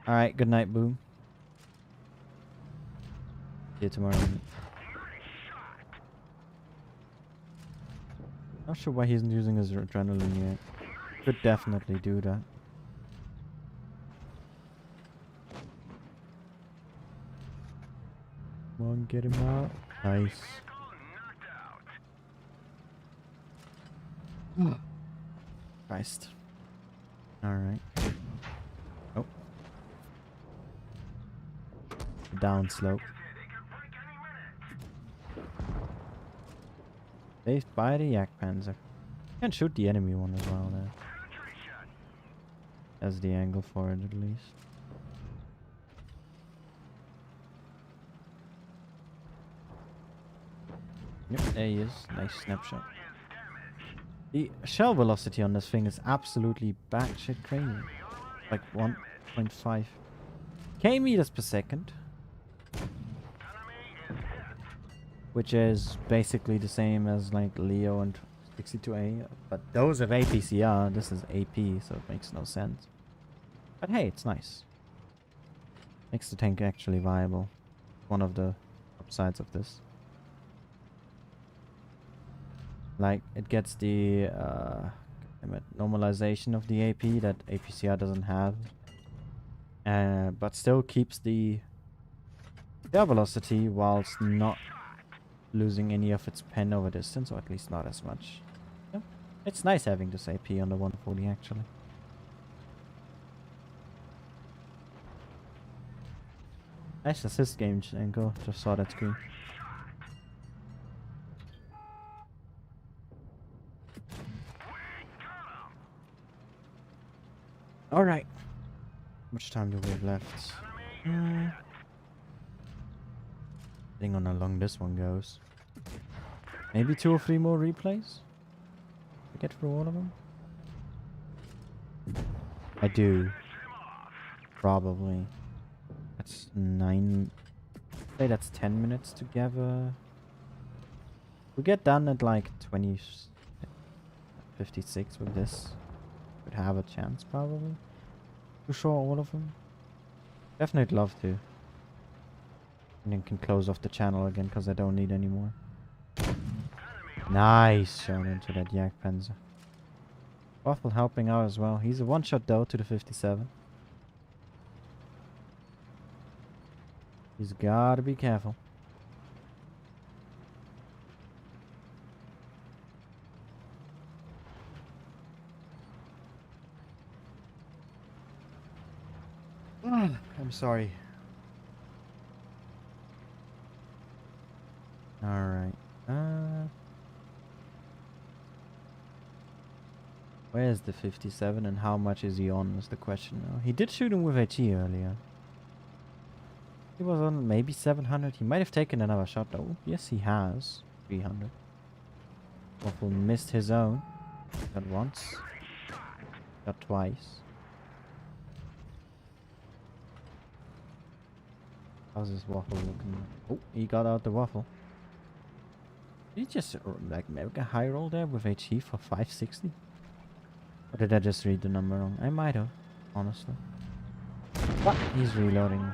Alright, good night, Boom. See you tomorrow. Not sure why he isn't using his adrenaline yet. Could definitely do that. Come on, get him out. Nice. Christ. Alright. Oh. Down slope. Saved by the Yak Panzer. Can shoot the enemy one as well there. That's the angle for it at least. Yep, there he is. Nice snapshot. The shell velocity on this thing is absolutely batshit crazy. Like 1.5 k-meters per second. Which is basically the same as like Leo and 62A. But those have APCR. This is AP, so it makes no sense. But hey, it's nice. Makes the tank actually viable. One of the upsides of this. Like, it gets the normalization of the AP that APCR doesn't have. But still keeps the air velocity whilst not losing any of its pen over distance, or at least not as much. Yeah. It's nice having this AP on the 140 actually. Nice assist game, Janko. Just saw that screen. Alright. How much time do we have left? Depending on how long this one goes. Maybe 2 or 3 more replays? To get through all of them? I do. Probably. That's 9. Say that's 10 minutes together. We get done at like 56 with this. Would have a chance probably to show all of them. Definitely love to. And then can close off the channel again because I don't need any more. Nice shown into that Yak Panzer. Waffle helping out as well. He's a one-shot though to the 57. He's gotta be careful. I'm sorry. Alright. Where's the 57 and how much is he on is the question now. He did shoot him with HE earlier. He was on maybe 700. He might have taken another shot though. Yes, he has. 300. Waffle missed his own. Got once. Got twice. How's this waffle looking? Oh, he got out the waffle. Did he just like make a high roll there with HE for 560? Or did I just read the number wrong? I might have, honestly. But he's reloading.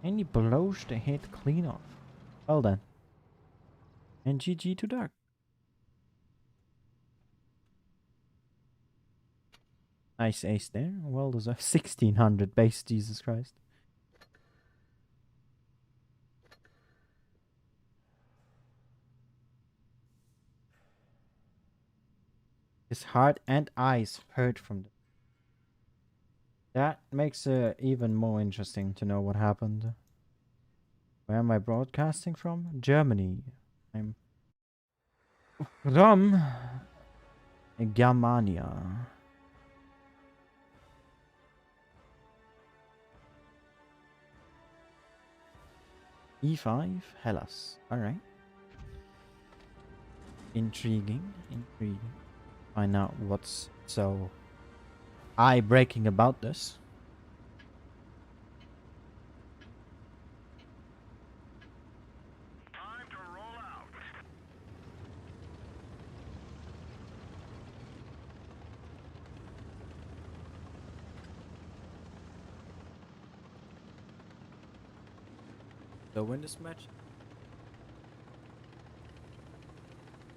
And he blows the hit clean off. Well done. And GG to Dark. Nice ace there. Well deserved. 1600 base, Jesus Christ. His heart and eyes hurt from that. That makes it even more interesting to know what happened. Where am I broadcasting from? Germany. I'm from Germania. E5, Hellas. Alright. Intriguing. Intriguing. Find out what's so eye-breaking about this. Time to roll out. So win this match.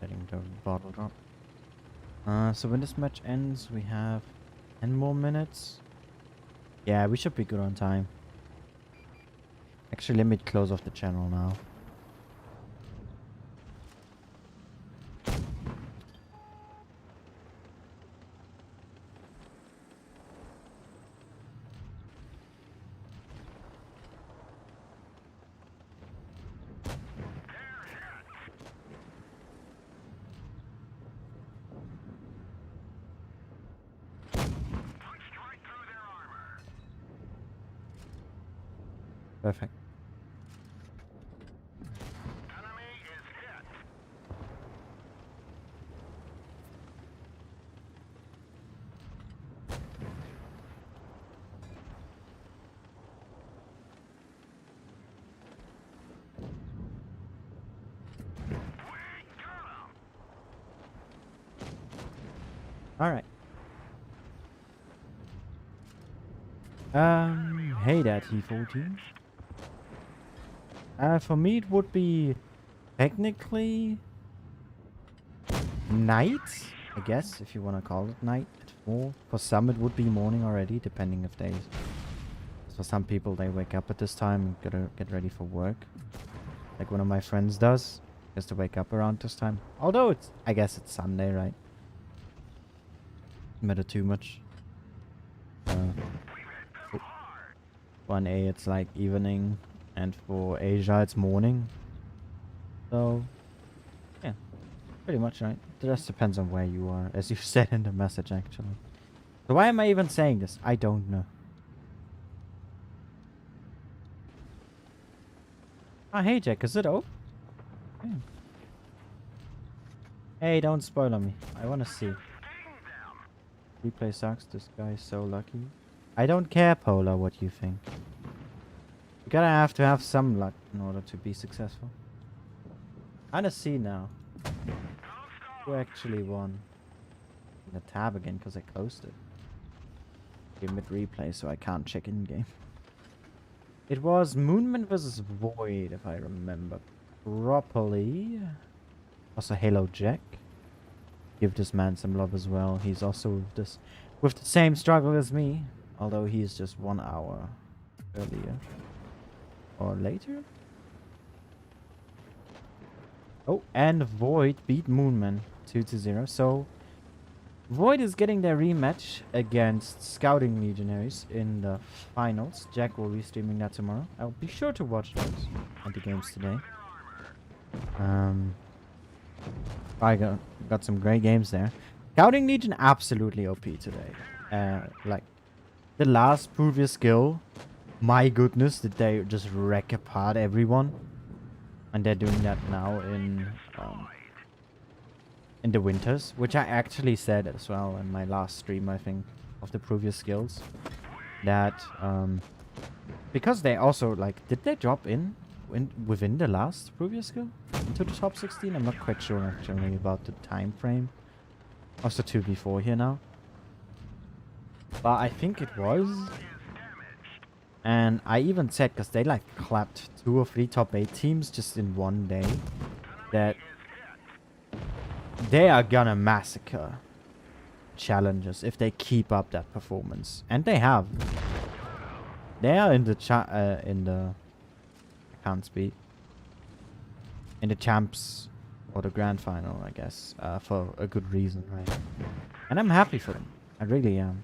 Letting the bottle drop. So when this match ends, we have 10 more minutes. Yeah, we should be good on time. Actually, let me close off the channel now. Perfect. All right. Hey there, T14. For me, it would be technically night, I guess, if you want to call it night at 4. For some, it would be morning already, depending if they... For some people, they wake up at this time and gotta get ready for work. Like one of my friends does. Has to wake up around this time. Although it's... I guess it's Sunday, right? Matter too much. 1A, it's like evening. And for Asia, it's morning. So... yeah. Pretty much, right? It just depends on where you are, as you said in the message, actually. So why am I even saying this? I don't know. Oh, hey, Jack, is it over? Yeah. Hey, don't spoil on me. I want to see. Replay sucks. This guy is so lucky. I don't care, Polar, what you think. You gotta have to have some luck in order to be successful. I wanna see now. Who actually won? The tab again because I closed it. Give mid replay so I can't check in game. It was Moonman versus Void, if I remember properly. Also, Halo Jack. Give this man some love as well. He's also with the same struggle as me, although he's just 1 hour earlier or later. Oh, and Void beat Moonman 2-0. So Void is getting their rematch against Scouting Legionaries in the finals. Jack will be streaming that tomorrow. I'll be sure to watch those and the games today. I got some great games there. Scouting Legion absolutely OP today. Like the last previous skill, my goodness, did they just wreck apart everyone? And they're doing that now in the winters, which I actually said as well in my last stream, I think, of the previous skills. That because they also like, did they drop within the last previous skill into the top 16? I'm not quite sure actually about the time frame. Also 2 before here now, but I think it was. And I even said, because they like clapped 2 or 3 top 8 teams just in one day, that they are gonna massacre challengers if they keep up that performance. And they have. They are in the I can't speak. In the champs or the grand final, I guess, for a good reason, right? And I'm happy for them. I really am.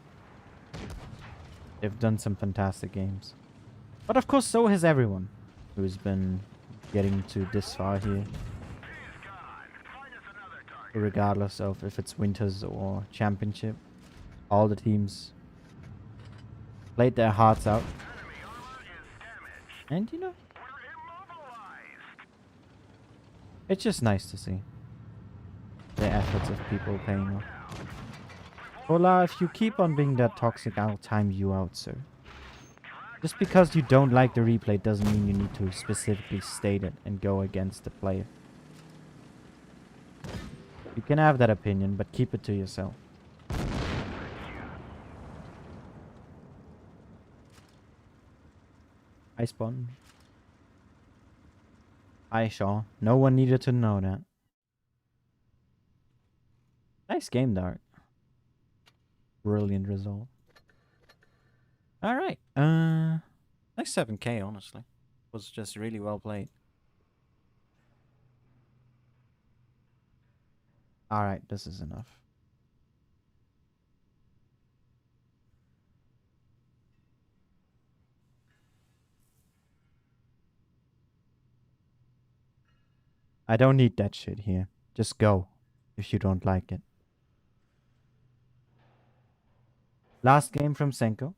They've done some fantastic games. But of course, so has everyone who's been getting to this far here. Regardless of if it's winters or championship. All the teams played their hearts out. And you know, it's just nice to see the efforts of people paying off. Ola, if you keep on being that toxic, I'll time you out, sir. Just because you don't like the replay doesn't mean you need to specifically state it and go against the player. You can have that opinion, but keep it to yourself. Hi, Spawn. Hi, Shaw. No one needed to know that. Nice game, Dark. Brilliant result. Alright. Nice 7K, honestly. Was just really well played. Alright, this is enough. I don't need that shit here. Just go if you don't like it. Last game from Senko.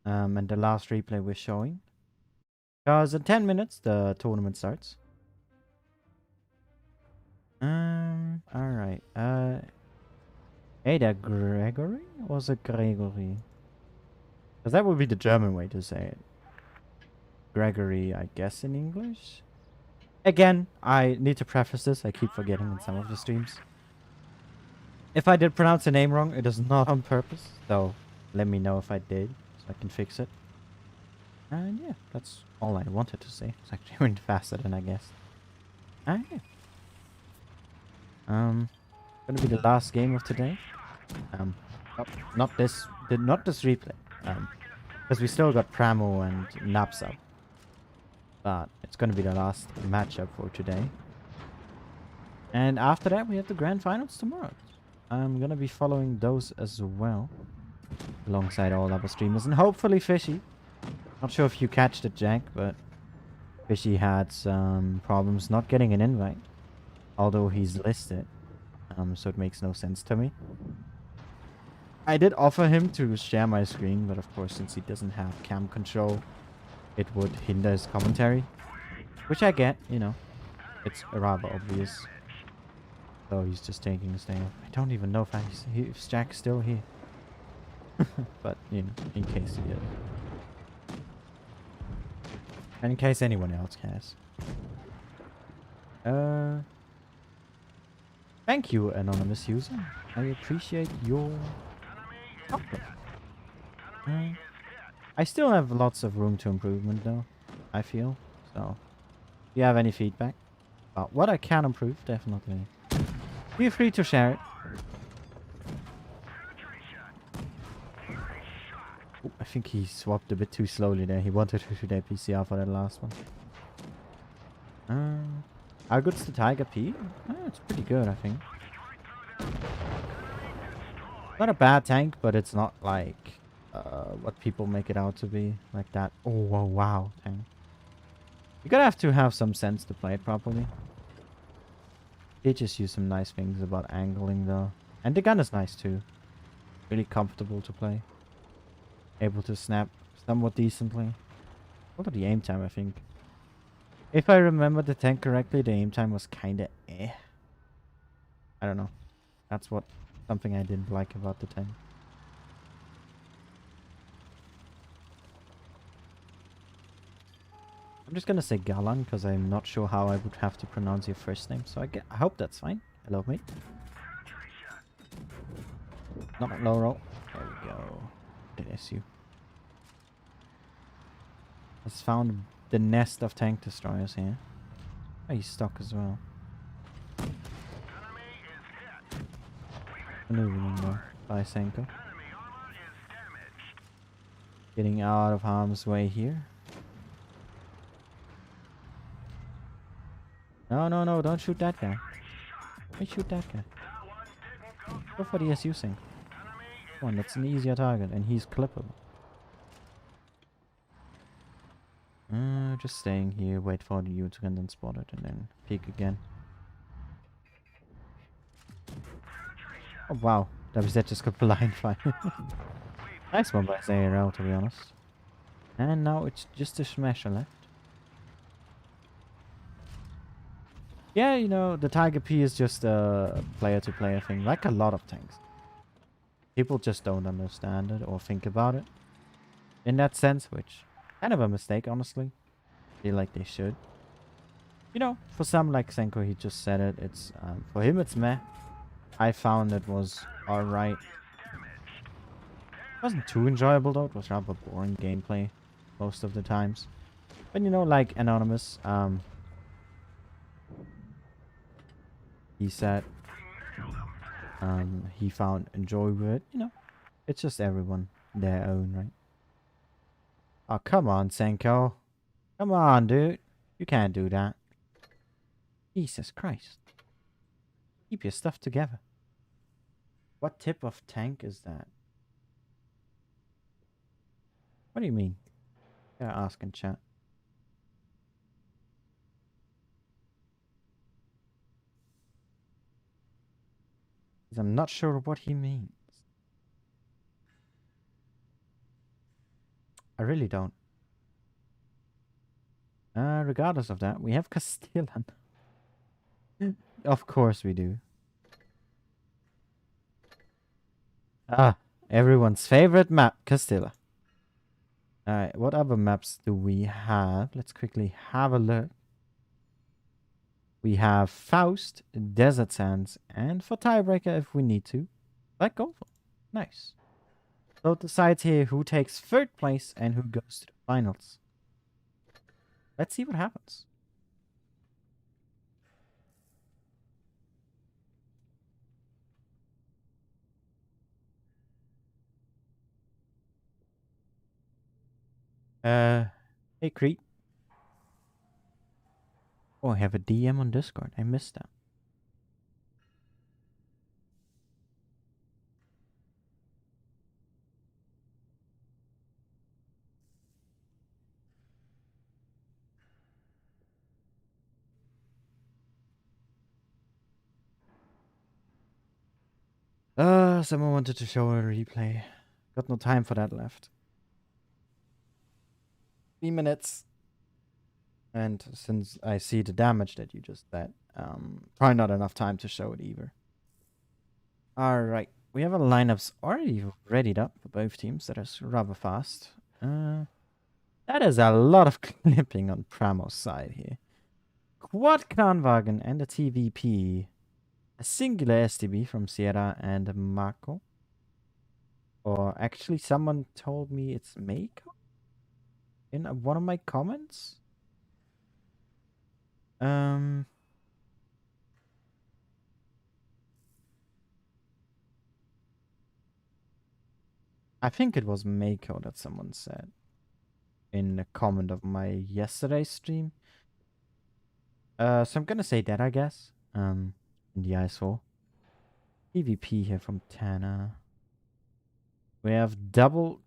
and the last replay we're showing. Because in 10 minutes, the tournament starts. Alright. Hey there, Gregory? Or is it Gregory? Because that would be the German way to say it. Gregory, I guess, in English? Again, I need to preface this. I keep forgetting in some of the streams. If I did pronounce the name wrong, it is not on purpose. So, let me know if I did, so I can fix it. And yeah, that's all I wanted to say. It's actually went faster than I guessed. And yeah. Gonna be the last game of today. Not this replay. Because we still got Pramo and Nups up. But it's gonna be the last matchup for today. And after that, we have the grand finals tomorrow. I'm gonna be following those as well, alongside all other streamers, and hopefully Fishy. Not sure if you catched it, Jack, but Fishy had some problems not getting an invite, although he's listed. So it makes no sense to me. I did offer him to share my screen, but of course, since he doesn't have cam control, it would hinder his commentary, which I get, you know. It's rather obvious. So he's just taking his day off. I don't even know if Jack's still here. But, you know, in case he is. And in case anyone else cares. Thank you, anonymous user. I appreciate your help. I still have lots of room to improvement, though, I feel. So, if you have any feedback about what I can improve, definitely feel free to share it. Ooh, I think he swapped a bit too slowly there. He wanted to shoot that PCR for that last one. How good's the Tiger P? It's pretty good, I think. Not a bad tank, but it's not like what people make it out to be. Like that. Oh, wow, tank. You gotta have to have some sense to play it properly. They just use some nice things about angling, though. And the gun is nice, too. Really comfortable to play. Able to snap somewhat decently. What about the aim time, I think? If I remember the tank correctly, the aim time was kinda eh. I don't know. That's something I didn't like about the tank. I'm just gonna say Galan because I'm not sure how I would have to pronounce your first name. So I hope that's fine. Hello, mate. Not low roll. There we go. Did SU. Has found the nest of tank destroyers here. Oh, he's stuck as well. Maneuvering though by Senko. Getting out of harm's way here. No, don't shoot that guy. Why shoot that guy? Go for the SU sync. Come on, that's an easier target, and he's clippable. Just staying here, wait for the Yukon, then spot it, and then peek again. Oh wow, WZ just got blind fire. Nice one by ZRL, to be honest. And now it's just a smasher left. Yeah, you know, the Tiger P is just a player-to-player thing, like a lot of tanks. People just don't understand it or think about it in that sense, which kind of a mistake, honestly. I feel like they should. You know, for some, like Senko, he just said it. It's for him, it's meh. I found it was alright. It wasn't too enjoyable though. It was rather boring gameplay most of the times. But you know, like Anonymous, he said he found enjoyable it. You know, it's just everyone their own, right? Oh, come on, Senko. Come on, dude. You can't do that. Jesus Christ. Keep your stuff together. What type of tank is that? What do you mean? Gotta ask in chat. 'Cause I'm not sure what he means. I really don't. Regardless of that, we have Castilla. Of course we do. Ah, everyone's favorite map, Castilla. Alright, what other maps do we have? Let's quickly have a look. We have Faust, Desert Sands, and for tiebreaker if we need to, Black Oval. Nice. So it decides here who takes third place and who goes to the finals. Let's see what happens. Hey Crete. Oh, I have a DM on Discord. I missed that. Someone wanted to show a replay. Got no time for that left. 3 minutes. And since I see the damage that you just did, probably not enough time to show it either. Alright, we have our lineups already readied up for both teams. That is rather fast. That is a lot of clipping on Pramo's side here. Quad Kranwagen and a TVP. A singular STB from Sierra and Marco. Or actually, someone told me it's Mako in one of my comments. I think it was Mako that someone said in a comment of my yesterday's stream. So I'm gonna say that, I guess. In the ISO. PvP here from Tana. We have double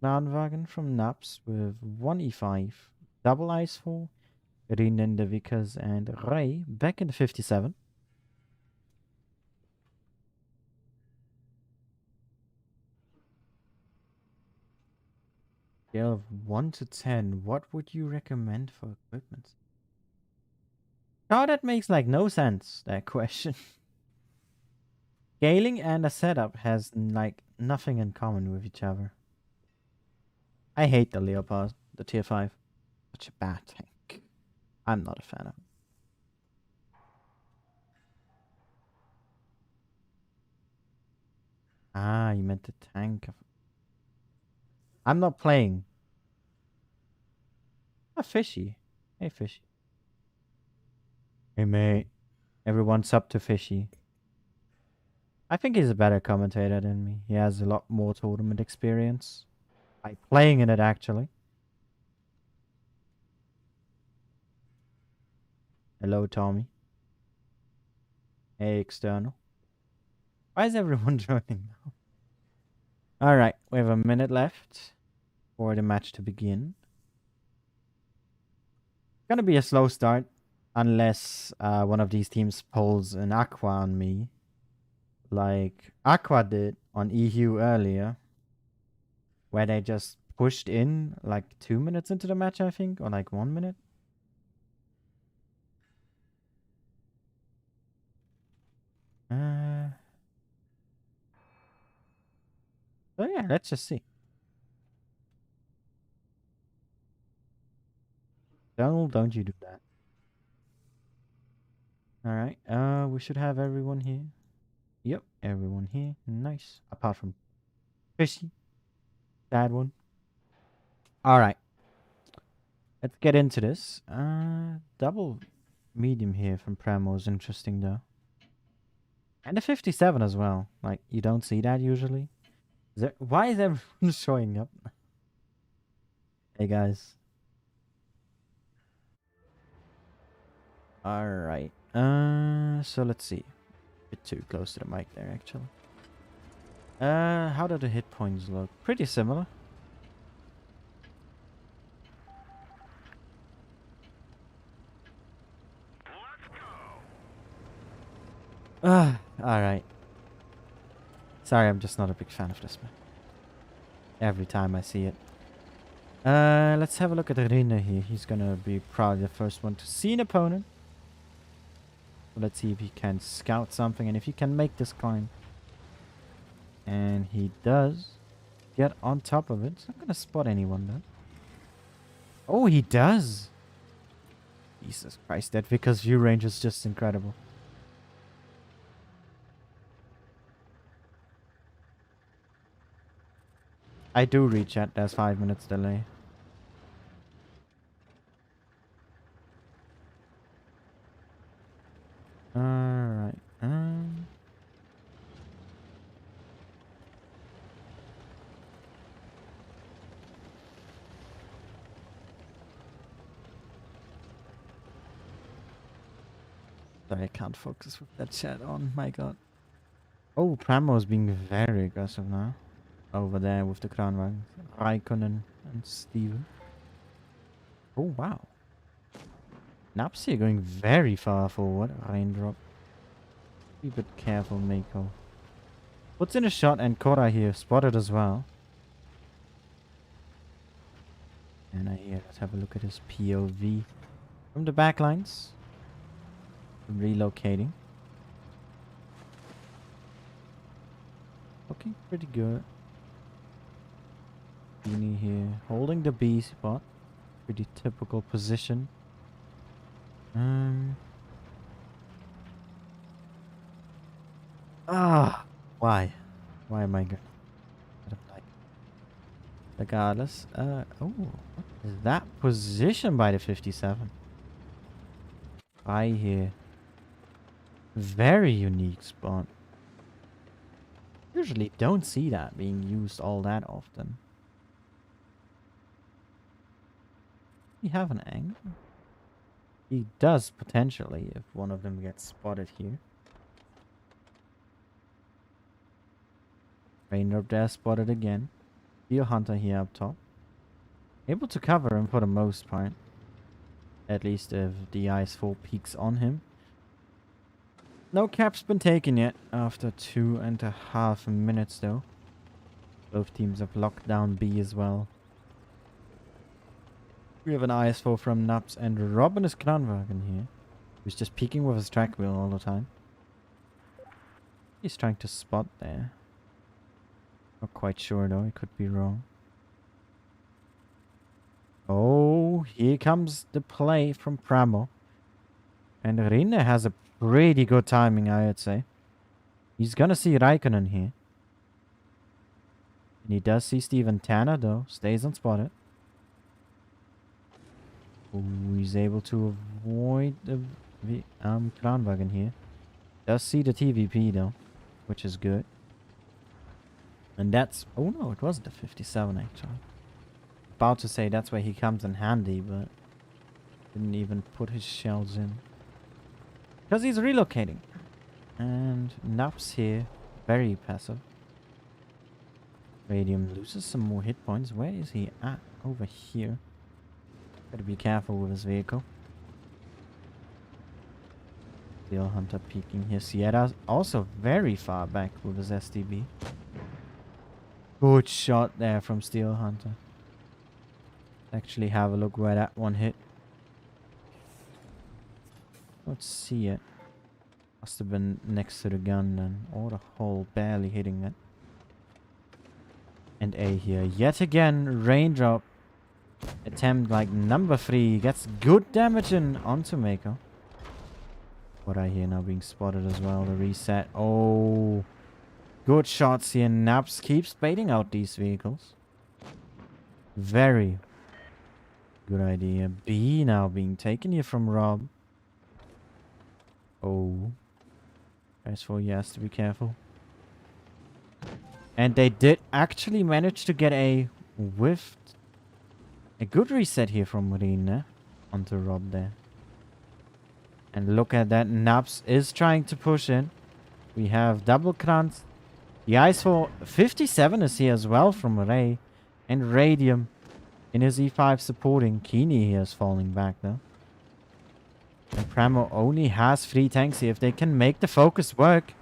Kranwagen from Nups with 1 E5. Double ISO. Rinende Vickers and Ray back in the 57. Scale of 1 to 10, what would you recommend for equipment? Oh, that makes like no sense, that question. Scaling and a setup has like nothing in common with each other. I hate the Leopard, the tier 5. Such a bad tank. I'm not a fan of it. Ah, you meant the tank. I'm not playing. Ah, Fishy. Hey, Fishy. Hey, mate. Everyone's up to Fishy. I think he's a better commentator than me. He has a lot more tournament experience. By playing in it, actually. Hello, Tommy. Hey, external. Why is everyone joining now? Alright, we have a minute left for the match to begin. Gonna be a slow start unless one of these teams pulls an Aqua on me. Like Aqua did on EU earlier. Where they just pushed in like 2 minutes into the match, I think. Or like 1 minute. So yeah, let's just see. Donald, don't you do that. Alright, we should have everyone here. Yep, everyone here. Nice. Apart from Fishy. That one. Alright. Let's get into this. Double medium here from Pramo is interesting though. And a 57 as well. Like, you don't see that usually. Why is everyone showing up? Hey guys. Alright. So let's see. A bit too close to the mic there actually. How do the hit points look? Pretty similar. Alright. Sorry, I'm just not a big fan of this map. Every time I see it. Let's have a look at Rina here. He's gonna be probably the first one to see an opponent. Let's see if he can scout something and if he can make this climb. And he does get on top of it. He's not gonna spot anyone though. Oh, he does! Jesus Christ, that Vickers view range is just incredible. I do read chat, there's 5 minutes delay. Alright, Sorry, I can't focus with that chat on, my god. Oh, Pramo is being very aggressive now. Over there with the Kranwagen. Raikkonen and Steven. Oh, wow. Nups here going very far forward. Raindrop. Be a bit careful, Mako. Puts in a shot and Kora here spotted as well. And let's have a look at his POV. From the backlines. Relocating. Looking pretty good. Beanie here holding the B spot. Pretty typical position. Why? Why am I good? I don't like it. Regardless. Oh, what is that position by the 57? Right here. Very unique spot. Usually don't see that being used all that often. We have an angle. He does potentially if one of them gets spotted here. Raindrop there spotted again. Steel Hunter here up top. Able to cover him for the most part. At least if the IS-4 peaks on him. No cap's been taken yet after 2.5 minutes though. Both teams have locked down B as well. We have an IS-4 from Nups and Robin is Kranwagen here. Who's just peeking with his track wheel all the time. He's trying to spot there. Not quite sure though, he could be wrong. Oh, here comes the play from Pramo. And Rine has a pretty good timing, I would say. He's gonna see Raikkonen here. And he does see Steven Tanner though. Stays unspotted. Oh, he's able to avoid the Kranwagen here. Does see the TVP though, which is good. And that's... Oh no, it wasn't a 57 actually. About to say that's where he comes in handy, but didn't even put his shells in. Because he's relocating. And Nups here, very passive. Radium loses some more hit points. Where is he at? Over here. Gotta be careful with his vehicle. Steel Hunter peeking here. Sierra's also very far back with his STB. Good shot there from Steel Hunter. Actually have a look where that one hit. Let's see it. Must have been next to the gun then. Or the hole, barely hitting it. And A here. Yet again, Raindrop. Attempt like number 3. Gets good damage in onto Mako. What I hear now being spotted as well. The reset. Oh. Good shots here. Nups keeps baiting out these vehicles. Very good idea. B now being taken here from Rob. Oh. IS-4, he has to be careful. And they did actually manage to get a whiffed. A good reset here from Marina onto Rob there. And look at that. Nups is trying to push in. We have double Krantz. The IS-4 57 is here as well from Ray. And Radium in his E5 supporting. Keeney here is falling back though. And Pramo only has 3 tanks here. If they can make the focus work.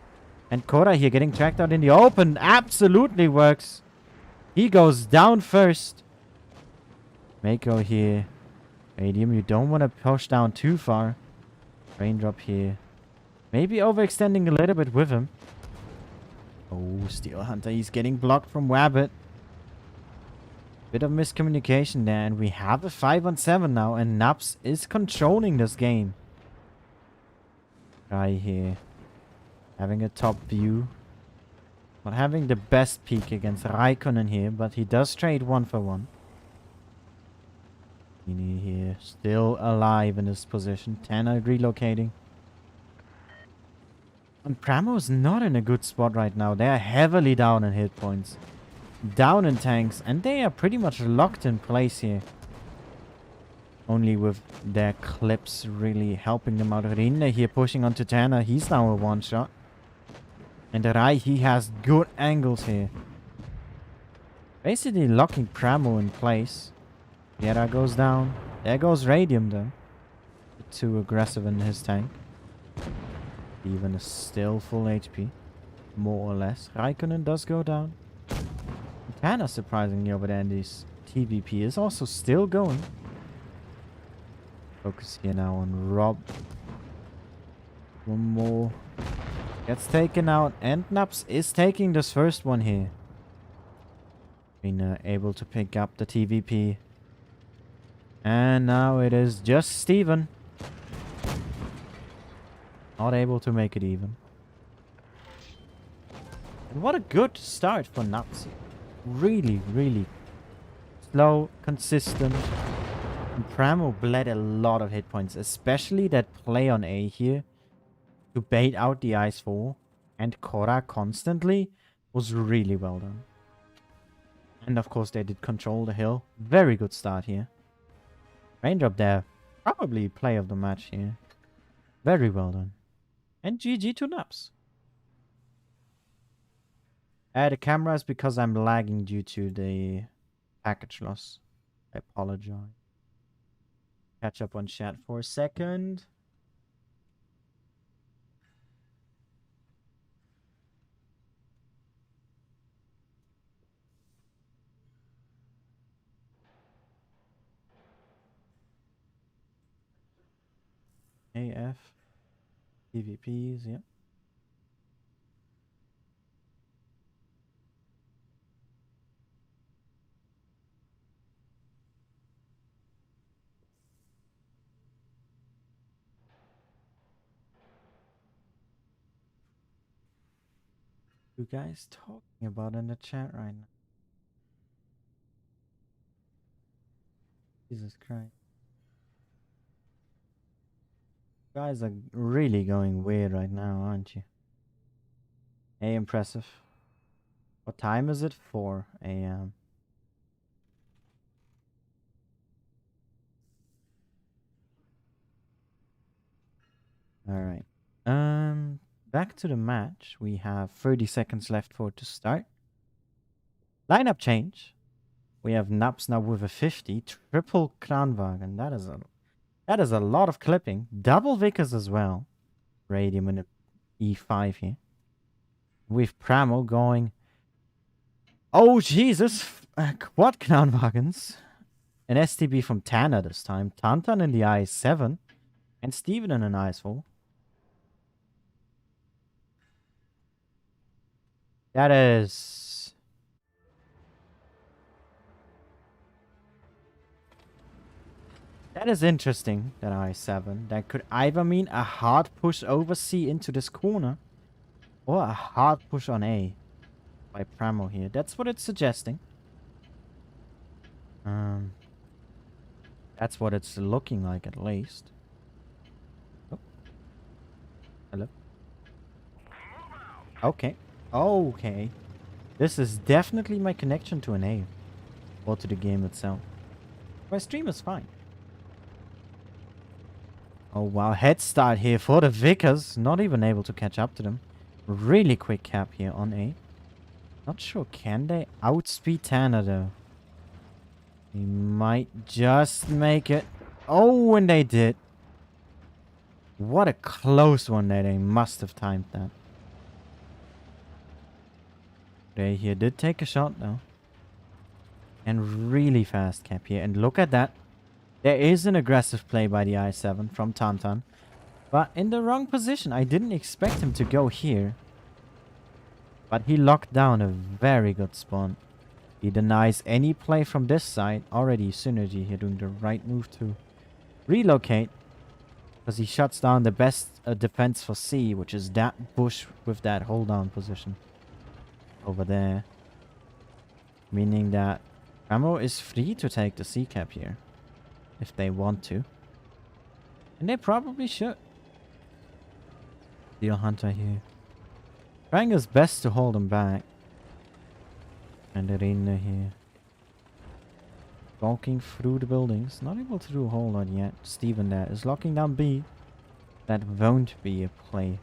And Kora here getting tracked out in the open. Absolutely works. He goes down first. Mako here. Radium, you don't want to push down too far. Raindrop here. Maybe overextending a little bit with him. Oh, Steel Hunter, he's getting blocked from Wabbit. Bit of miscommunication there, and we have a 5-on-7 now, and Nups is controlling this game. Guy here. Having a top view. Not having the best peak against Raikkonen here, but he does trade 1-for-1. Ini here, still alive in this position. Tanner relocating. And Pramo's not in a good spot right now. They are heavily down in hit points. Down in tanks. And they are pretty much locked in place here. Only with their clips really helping them out. Rinne here pushing onto Tanner. He's now a one-shot. And Rai, he has good angles here. Basically locking Pramo in place. Yera goes down. There goes Radium though. Too aggressive in his tank. Even is still full HP. More or less. Raikkonen does go down. Tanner surprisingly over there in this TVP is also still going. Focus here now on Rob. One more. Gets taken out. And Nups is taking this first one here. Being able to pick up the TVP. And now it is just Steven. Not able to make it even. And what a good start for Nups. Really, really slow, consistent. And Pramo bled a lot of hit points. Especially that play on A here. To bait out the Ice 4. And Korra constantly. Was really well done. And of course they did control the hill. Very good start here. Raindrop there. Probably play of the match here. Very well done. And GG to Nups. The camera is because I'm lagging due to the package loss. I apologize. Catch up on chat for a second. AF. PvPs, yeah. You guys talking about in the chat right now? Jesus Christ. You guys are really going weird right now, aren't you? Hey, impressive. What time is it? 4 a.m. Alright. Back to the match. We have 30 seconds left for it to start. Lineup change. We have Nups now with a 50. Triple Kranwagen. That is a lot of clipping. Double Vickers as well. Radium in a E5 here. With Pramo going. Oh, Jesus. Quad Kranwagens. An STB from Tanner this time. Tantan in the IS-7. And Steven in an IS-4. That is interesting, that I7. That could either mean a hard push over C into this corner, or a hard push on A by Pramo here. That's what it's suggesting. That's what it's looking like at least. Oh. Hello. Okay. Okay. This is definitely my connection to an A. Or to the game itself. My stream is fine. Oh wow, head start here for the Vickers. Not even able to catch up to them. Really quick cap here on A. Not sure, can they outspeed Tanner though? They might just make it. Oh, and they did. What a close one there. They must have timed that. They here did take a shot though. And really fast cap here. And look at that. There is an aggressive play by the I-7 from Tantan. But in the wrong position. I didn't expect him to go here. But he locked down a very good spawn. He denies any play from this side. Already Synergy here doing the right move to relocate. Because he shuts down the best defense for C, which is that bush with that hold down position. Over there. Meaning that Camo is free to take the C cap here. If they want to. And they probably should. Steel Hunter here. Trying his best to hold him back. And Arena here. Walking through the buildings. Not able to do a whole lot yet. Steven there is locking down B. That won't be a play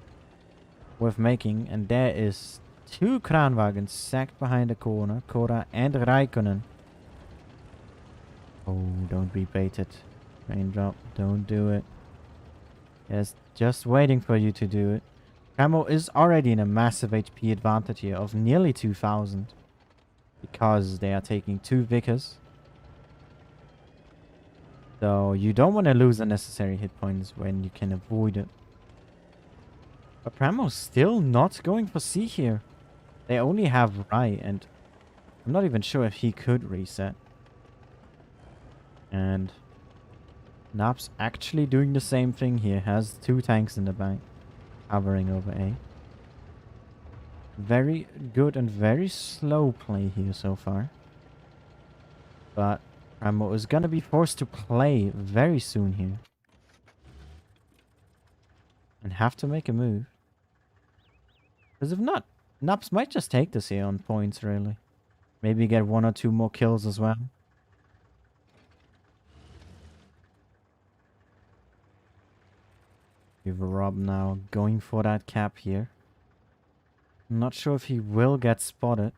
worth making. And there is 2 Kranwagens sacked behind the corner. Kora and Raikkonen. Oh, don't be baited. Raindrop, don't do it. Yes, just waiting for you to do it. Camo is already in a massive HP advantage here of nearly 2000. Because they are taking 2 Vickers. So you don't want to lose unnecessary hit points when you can avoid it. But Pramo's still not going for C here. They only have Rai, and I'm not even sure if he could reset. And Nups actually doing the same thing here. Has 2 tanks in the back. Hovering over A. Very good and very slow play here so far. But Pramo is gonna be forced to play very soon here. And have to make a move. Because if not, Nups might just take this here on points really. Maybe get 1 or 2 more kills as well. Give Rob now going for that cap here. I'm not sure if he will get spotted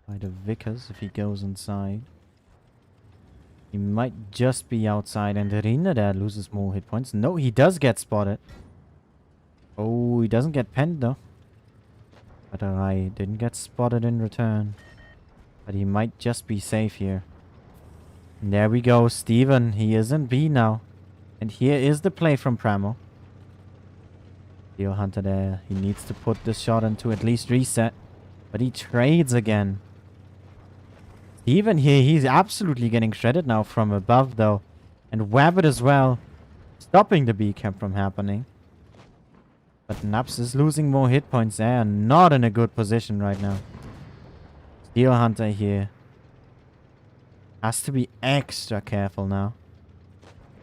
by the Vickers if he goes inside. He might just be outside, and Rina there loses more hit points. No, he does get spotted. Oh, he doesn't get penned though. But I didn't get spotted in return. But he might just be safe here. And there we go, Steven. He is in B now. And here is the play from Pramo. Steel Hunter there. He needs to put this shot into at least reset. But he trades again. Steven here, he's absolutely getting shredded now from above though. And Wabbit as well. Stopping the B cap from happening. But Nups is losing more hit points there. Not in a good position right now. Steel Hunter here. Has to be extra careful now.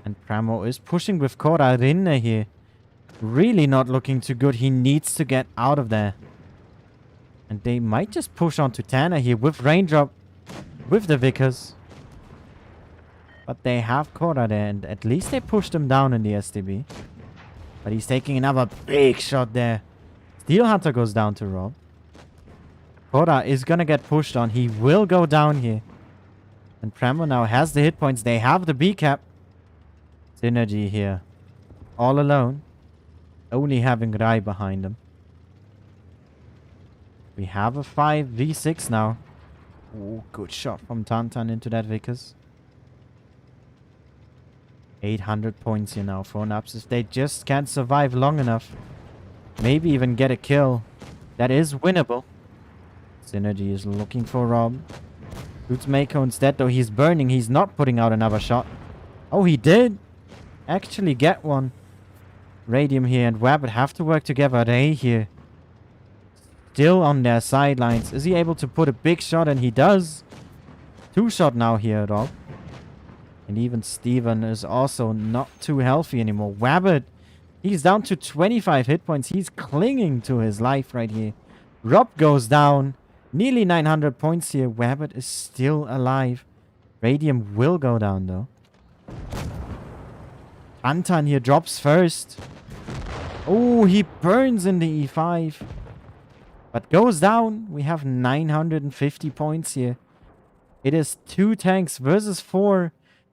And Pramo is pushing with Kora Rinne here. Really not looking too good. He needs to get out of there. And they might just push on to Tanner here with Raindrop. With the Vickers. But they have Kora there. And at least they pushed him down in the STB. But he's taking another big shot there. Steel Hunter goes down to Rob. Kora is gonna get pushed on. He will go down here. And Pramo now has the hit points. They have the B cap. Synergy here. All alone. Only having Rai behind him. We have a 5v6 now. Oh, good shot from Tantan into that Vickers. 800 points here now for Nups. If they just can't survive long enough. Maybe even get a kill. That is winnable. Synergy is looking for Rob. Shoots Mako instead, though he's burning. He's not putting out another shot. Oh, he did actually get one. Radium here and Wabbit have to work together. Ray here. Still on their sidelines. Is he able to put a big shot? And he does. 2 shot now here, Rob. And even Steven is also not too healthy anymore. Wabbit, he's down to 25 hit points. He's clinging to his life right here. Rob goes down. Nearly 900 points here. Wabbit is still alive. Radium will go down though. Antan here drops first. Oh, he burns in the E5. But goes down. We have 950 points here. It is 2 tanks versus 4.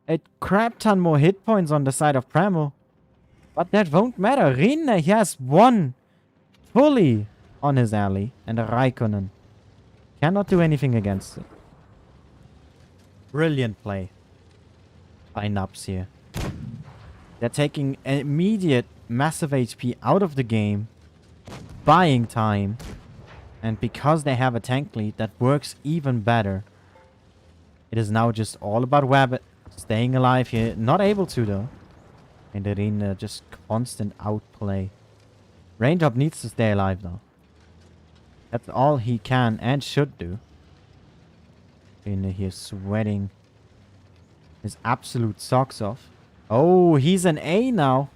A crap ton more hit points on the side of Pramo. But that won't matter. Rinne, he has 1 fully on his alley. And Raikkonen cannot do anything against it. Brilliant play by Nups here. They're taking immediate massive HP out of the game, buying time, and because they have a tank lead, that works even better. It is now just all about Wabbit staying alive here. Not able to, though. And Arena just constant outplay. Raindrop needs to stay alive, though. That's all he can and should do. Arena here sweating his absolute socks off. Oh, he's an A now.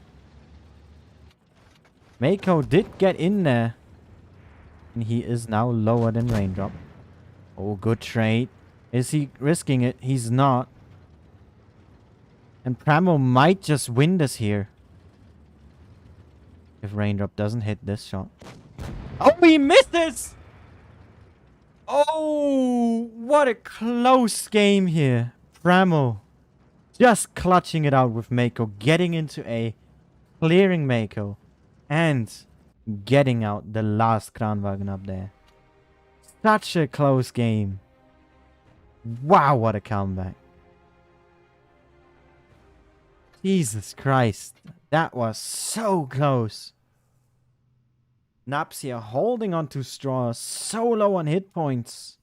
Mako did get in there. And he is now lower than Raindrop. Oh, good trade. Is he risking it? He's not. And Pramo might just win this here. If Raindrop doesn't hit this shot. Oh, he misses! Oh, what a close game here. Pramo just clutching it out with Mako. Getting into A. Clearing Mako. And getting out the last Kranwagen up there. Such a close game. Wow, what a comeback. Jesus Christ. That was so close. Nups here holding on to straw. So low on hit points.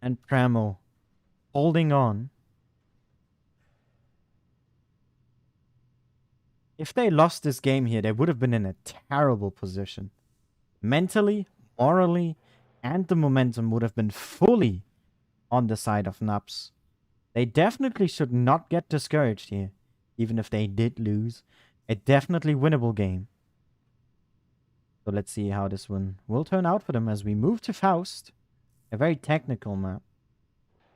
And Pramo holding on. If they lost this game here, they would have been in a terrible position. Mentally, morally, and the momentum would have been fully on the side of Nups. They definitely should not get discouraged here, even if they did lose. A definitely winnable game. So let's see how this one will turn out for them as we move to Faust. A very technical map,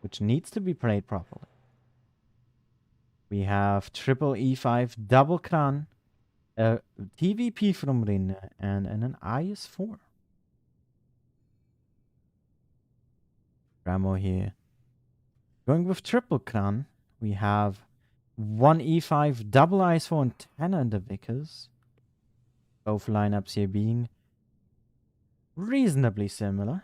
which needs to be played properly. We have triple E5, double Kran, a TVP from Rinne, and an IS4. Ramo here. Going with triple Kran, we have 1 E5, double IS4, and 10 under Vickers. Both lineups here being reasonably similar.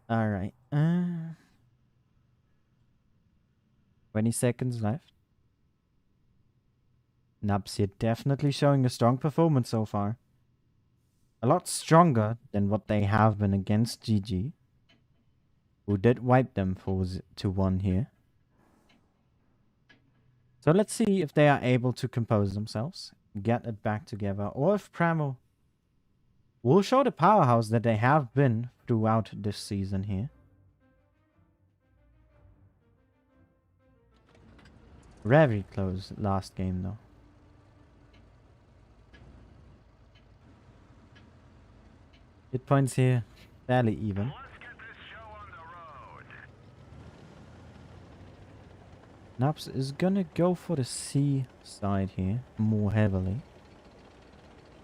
Alright. 20 seconds left. Nups here definitely showing a strong performance so far. A lot stronger than what they have been against GG, who did wipe them 4-1 here. So let's see if they are able to compose themselves, get it back together, or if Pramo will show the powerhouse that they have been throughout this season here. Very close last game though. Hit points here, fairly even. Nups is gonna go for the C side here, more heavily.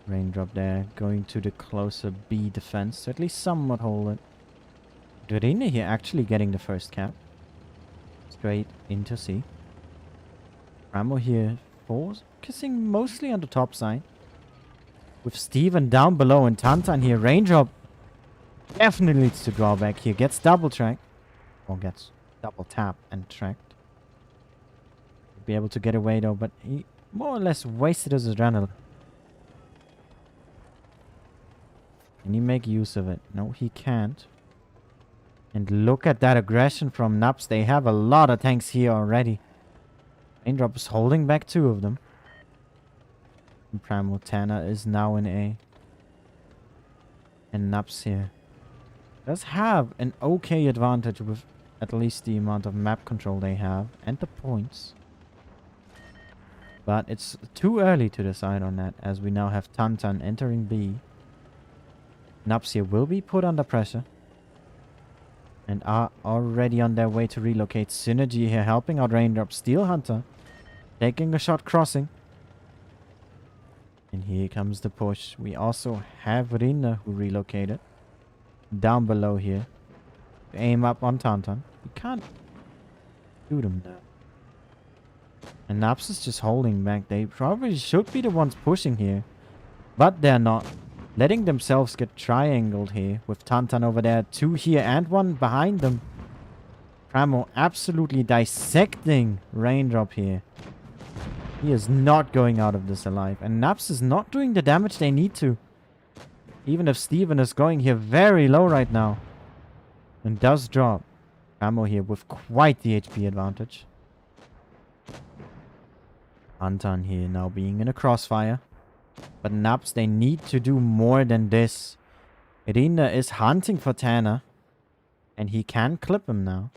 Raindrop there, going to the closer B defense, to at least somewhat hold it. Dorina here actually getting the first cap. Straight into C. Ramo here, focusing mostly on the top side. With Steven down below and Tantan here, Raindrop definitely needs to draw back here. Gets double tracked. Or gets double tap and tracked. Be able to get away though, but he more or less wasted his adrenaline. Can he make use of it? No, he can't. And look at that aggression from Nups. They have a lot of tanks here already. Raindrop is holding back 2 of them. And Pramotana is now in A. And Nups here does have an okay advantage with at least the amount of map control they have and the points. But it's too early to decide on that, as we now have Tantan entering B. Nups here will be put under pressure. And are already on their way to relocate. Synergy here helping out Raindrop. Steel Hunter taking a shot crossing. And here comes the push. We also have Rinne who relocated. Down below here. Aim up on Tantan. We can't Shoot him now. And Nups is just holding back. They probably should be the ones pushing here. But they're not. Letting themselves get triangled here. With Tantan over there. 2 here and 1 behind them. Pramo absolutely dissecting Raindrop here. He is not going out of this alive. And Nups is not doing the damage they need to. Even if Steven is going here very low right now. And does drop. Pramo here with quite the HP advantage. Anton here now being in a crossfire. But Nups, they need to do more than this. Irina is hunting for Tanner. And he can clip him now.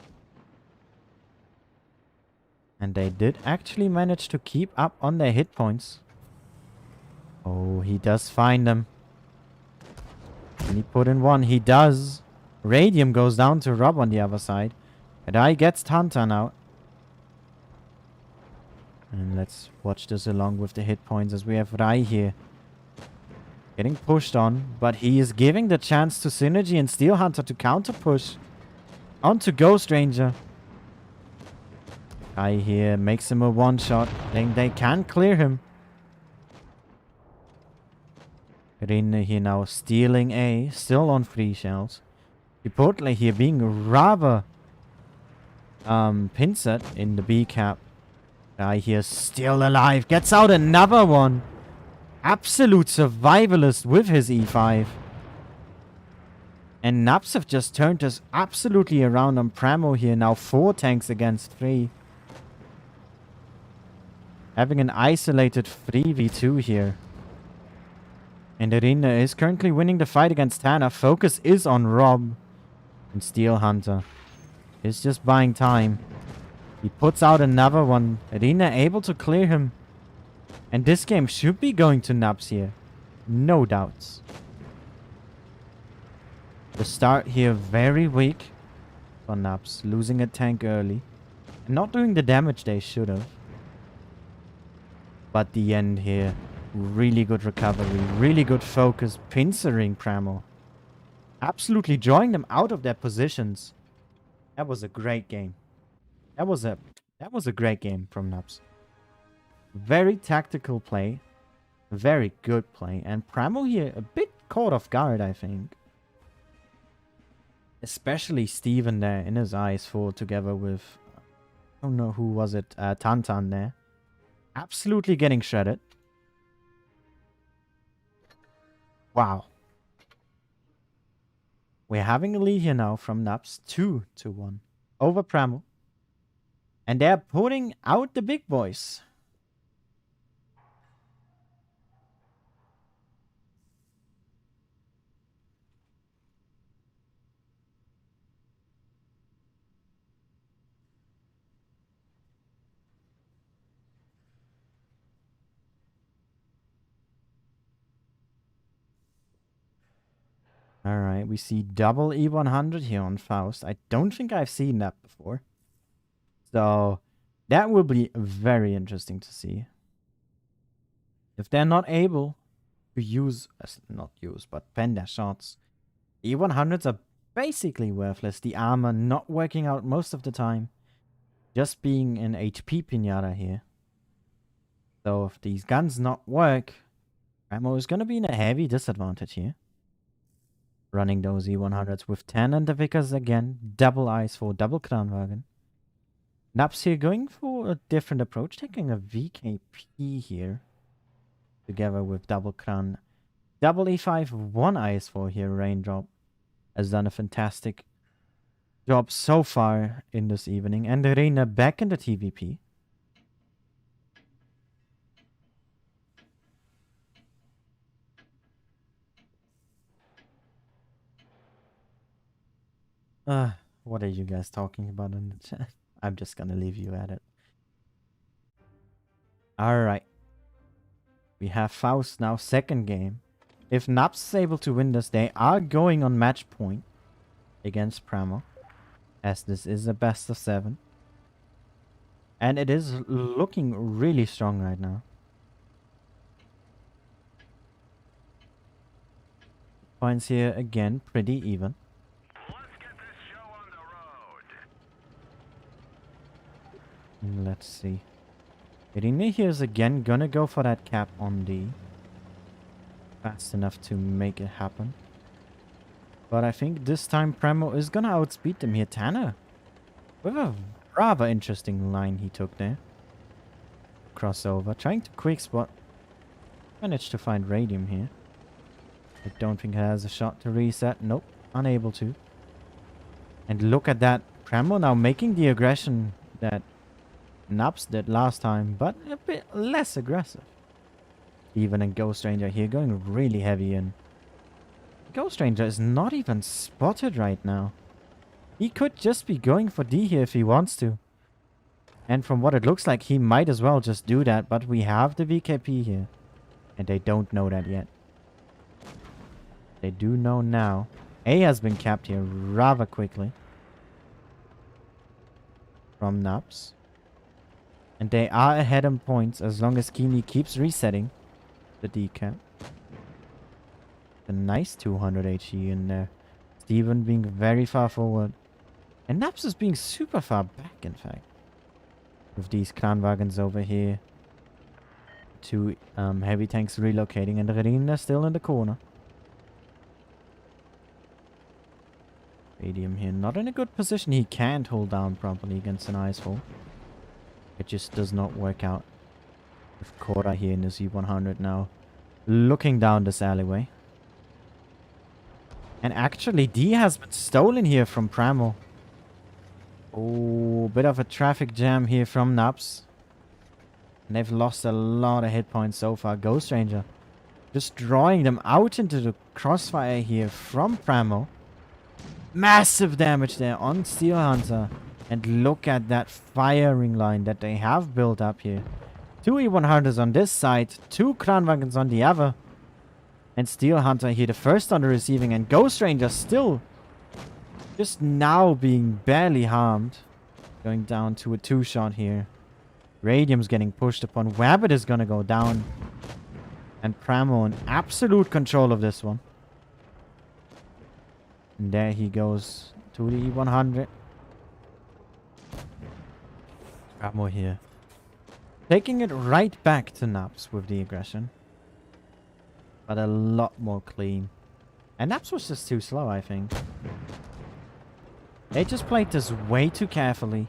And they did actually manage to keep up on their hit points. Oh, he does find them. Can he put in 1? He does. Radium goes down to Rob on the other side. And I gets Tantan out. And let's watch this along with the hit points as we have Rai here. Getting pushed on. But he is giving the chance to Synergy and Steel Hunter to counter push. Onto Ghost Ranger. Rai here makes him a one-shot. They can clear him. Rinne here now stealing A. Still on 3 shells. Chipotle here being rather pincered in the B cap. Guy here still alive. Gets out another one. Absolute survivalist with his E5. And Nups have just turned us absolutely around on Pramo here. Now 4 tanks against 3. Having an isolated 3v2 here. And Irina is currently winning the fight against Tanner. Focus is on Rob. And Steel Hunter is just buying time. He puts out another one. Irina able to clear him. And this game should be going to Nups here. No doubts. The start here very weak for Nups. Losing a tank early. And not doing the damage they should have. But the end here. Really good recovery. Really good focus. Pincering Pramo. Absolutely drawing them out of their positions. That was a great game. That was a great game from Nups. Very tactical play. Very good play. And Pramo here a bit caught off guard, I think. Especially Steven there in his eyes full together with... I don't know who was it. Tantan there. Absolutely getting shredded. Wow. We're having a lead here now from Nups. 2-1. Over Pramo. And they're putting out the big boys. Alright, we see double E100 here on Faust. I don't think I've seen that before. So, that will be very interesting to see. If they're not able to use, but pen their shots, E100s are basically worthless. The armor not working out most of the time. Just being an HP pinata here. So, if these guns not work, Ramo is going to be in a heavy disadvantage here. Running those E100s with 10 and the Vickers again. Double eyes for double Kranwagen. Nups here going for a different approach. Taking a VKP here. Together with double Kran. Double E5, 1 eyes for here. Raindrop has done a fantastic job so far in this evening. And Reina back in the TVP. What are you guys talking about in the chat? I'm just gonna leave you at it. Alright. We have Faust now, second game. If Nups is able to win this, they are going on match point against Pramo. As this is a best of 7. And it is looking really strong right now. Points here again, pretty even. Let's see. Irene here is again gonna go for that cap on D. Fast enough to make it happen. But I think this time Premo is gonna outspeed them here. Tanner, with a rather interesting line he took there. Crossover, trying to quick spot. Managed to find Radium here. I don't think he has a shot to reset. Nope, unable to. And look at that. Premo now making the aggression that Nups did last time, but a bit less aggressive. Even in Ghost Ranger here going really heavy in. Ghost Ranger is not even spotted right now. He could just be going for D here if he wants to. And from what it looks like, he might as well just do that. But we have the VKP here. And they don't know that yet. They do know now. A has been capped here rather quickly. From Nups. And they are ahead in points as long as Keeney keeps resetting the D cap. A nice 200 HE in there. Steven being very far forward. And Nups is being super far back, in fact. With these clan wagons over here. Two heavy tanks relocating. And Redina still in the corner. Radium here not in a good position. He can't hold down properly against an icefall. It just does not work out. With Korra here in the Z100 now. Looking down this alleyway. And actually, D has been stolen here from Pramo. Oh, bit of a traffic jam here from Nups. And they've lost a lot of hit points so far. Ghost Ranger just drawing them out into the crossfire here from Pramo. Massive damage there on Steel Hunter. And look at that firing line that they have built up here. 2 E100s on this side, 2 Clan Wagons on the other. And Steel Hunter here, the first on the receiving. And Ghost Ranger still just now being barely harmed. Going down to a 2-shot here. Radium's getting pushed upon. Wabbit is going to go down. And Pramo in absolute control of this one. And there he goes to the E100. Pramo here. Taking it right back to Nups with the aggression. But a lot more clean. And Nups was just too slow, I think. They just played this way too carefully.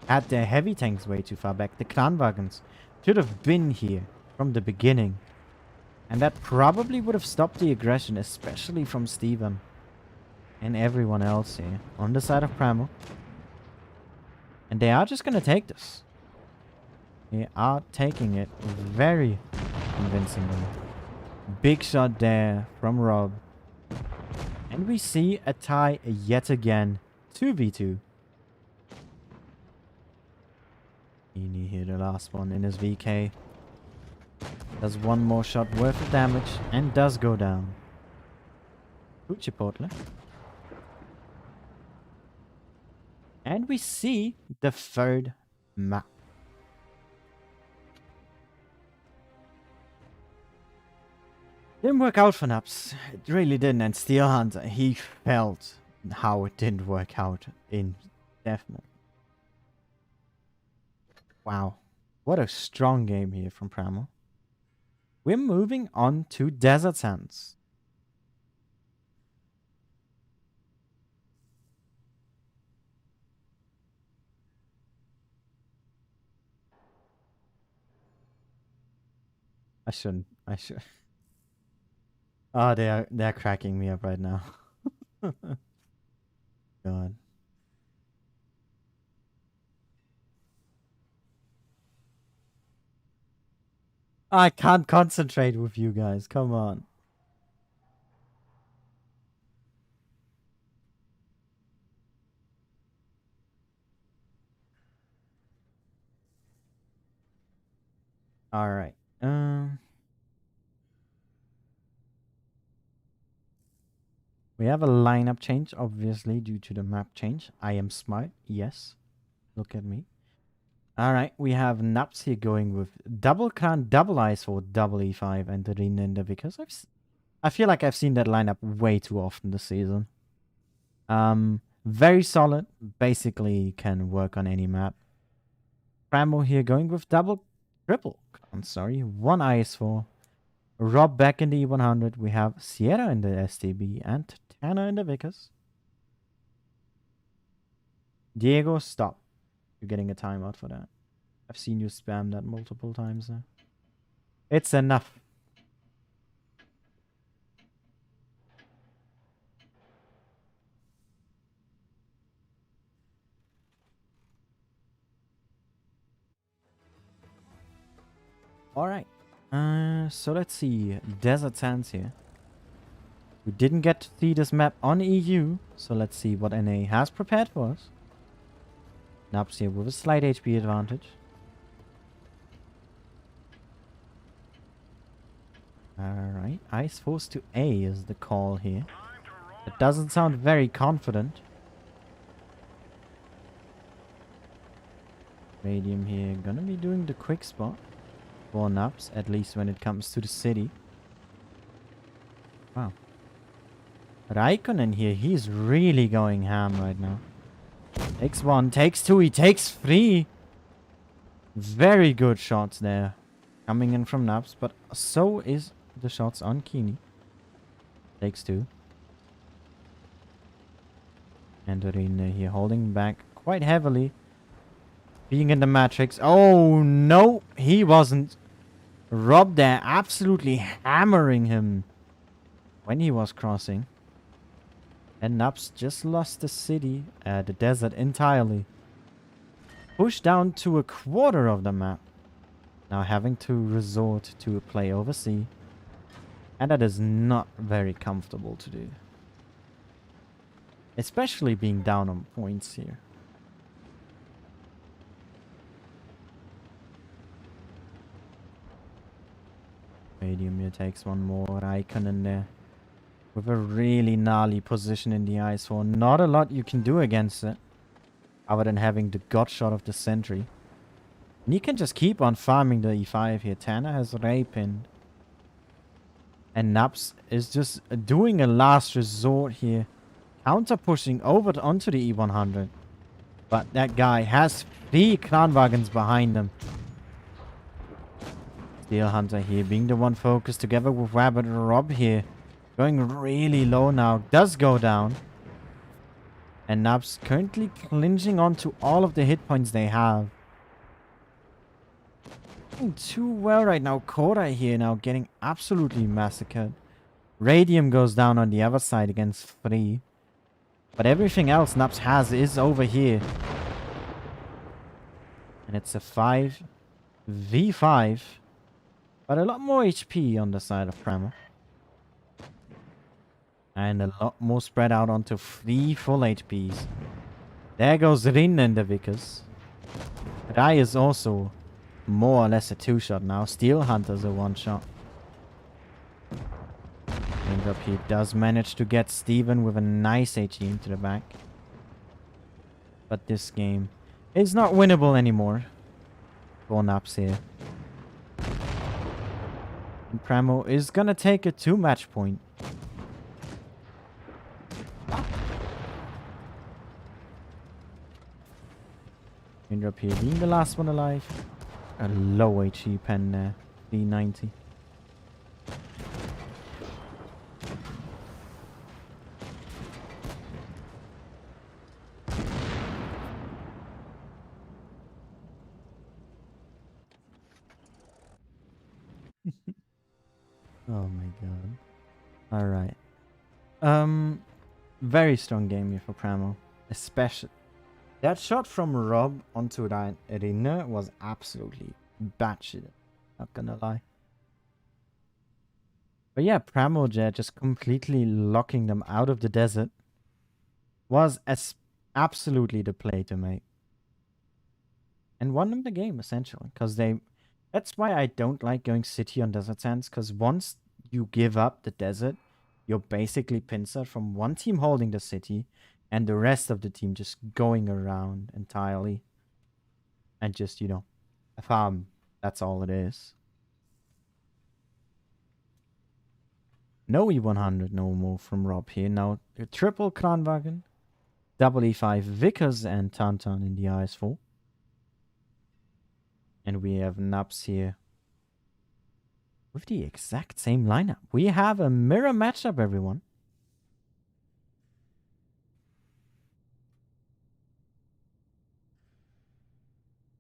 Had their heavy tanks way too far back. The clan wagons should have been here from the beginning. And that probably would have stopped the aggression, especially from Steven. And everyone else here. On the side of Pramo. And they are just going to take this. They are taking it very convincingly. Big shot there from Rob. And we see a tie yet again. 2v2. Ini here, the last one in his VK. Does one more shot worth of damage and does go down. Good Chipotle. And we see the third map. Didn't work out for Nups. It really didn't. And Steel Hunter, he felt how it didn't work out indefinitely. Wow. What a strong game here from Pramo. We're moving on to Desert Sands. I should. Oh, they're cracking me up right now. God. I can't concentrate with you guys. Come on. All right. We have a lineup change, obviously, due to the map change. I am smart. Yes. Look at me. All right. We have Nups here going with double clan, double ice for double E5 and the Rinenda because I feel like I've seen that lineup way too often this season. Very solid. Basically can work on any map. Pramo here going with triple. I'm sorry, one IS4. Rob back in the E100. We have Sierra in the STB and Tanner in the Vickers. Diego, stop. You're getting a timeout for that. I've seen you spam that multiple times now. It's enough. Alright. So let's see. Desert Sands here. We didn't get to see this map on EU, so let's see what NA has prepared for us. Nups here with a slight HP advantage. Alright, Ice Force to A is the call here. It doesn't sound very confident. Radium here gonna be doing the quick spot for Nups, at least when it comes to the city. Wow. Raikkonen here, he's really going ham right now. Takes one, takes two, he takes three. Very good shots there. Coming in from Nups, but so is the shots on Keeney. Takes two. And Arena here holding back quite heavily. Being in the Matrix. Oh no, he wasn't. Rob there absolutely hammering him when he was crossing. And Nups just lost the city, the desert entirely. Pushed down to a quarter of the map. Now having to resort to a play overseas. And that is not very comfortable to do. Especially being down on points here. Radium here takes one more icon in there. With a really gnarly position in the ice for not a lot you can do against it. Other than having the gut shot of the sentry. And you can just keep on farming the E5 here. Tanner has Ray pinned. And Nups is just doing a last resort here. Counter pushing over onto the E100. But that guy has 3 Kranwagens behind him. Steel Hunter here being the one focused together with Rabbit Rob here. Going really low now. Does go down. And Nups currently clinging onto all of the hit points they have. Doing too well right now. Koda here now getting absolutely massacred. Radium goes down on the other side against 3. But everything else Nups has is over here. And it's a 5v5. But a lot more HP on the side of Pramo. And a lot more spread out onto 3 full HPs. There goes Rin and the Vickers. Rai is also more or less a 2-shot now. Steel Hunter's a 1-shot. And up he does manage to get Steven with a nice HE into the back. But this game is not winnable anymore. 4 Nups here. And Pramo is gonna take a 2 match point. Up here being the last one alive. A low HE pen there. B90. Oh my god. Alright. Very strong game here for Pramo. Especially that shot from Rob onto that arena was absolutely batshit. Not gonna lie. But yeah, Pramo just completely locking them out of the desert was absolutely the play to make. And won them the game, essentially. Because that's why I don't like going city on desert sands. Because once you give up the desert, you're basically pincered from one team holding the city. And the rest of the team just going around entirely. And just, farm. That's all it is. No E100 no more from Rob here. Now, a triple Kranwagen. Double E5 Vickers and Tantan in the IS4. And we have Nups here with the exact same lineup. We have a mirror matchup, everyone.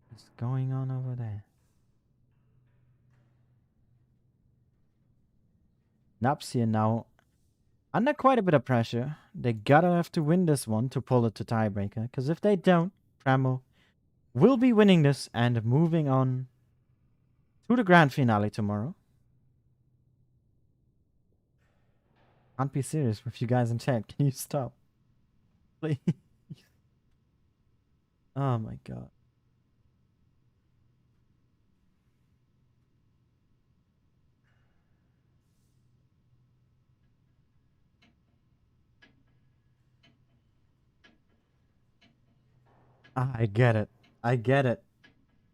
What's going on over there? Nups here now under quite a bit of pressure. They gotta have to win this one to pull it to tiebreaker. Because if they don't, Pramo will be winning this and moving on to the grand finale tomorrow. Can't be serious with you guys in chat. Can you stop? Please. Oh my god. I get it. I get it.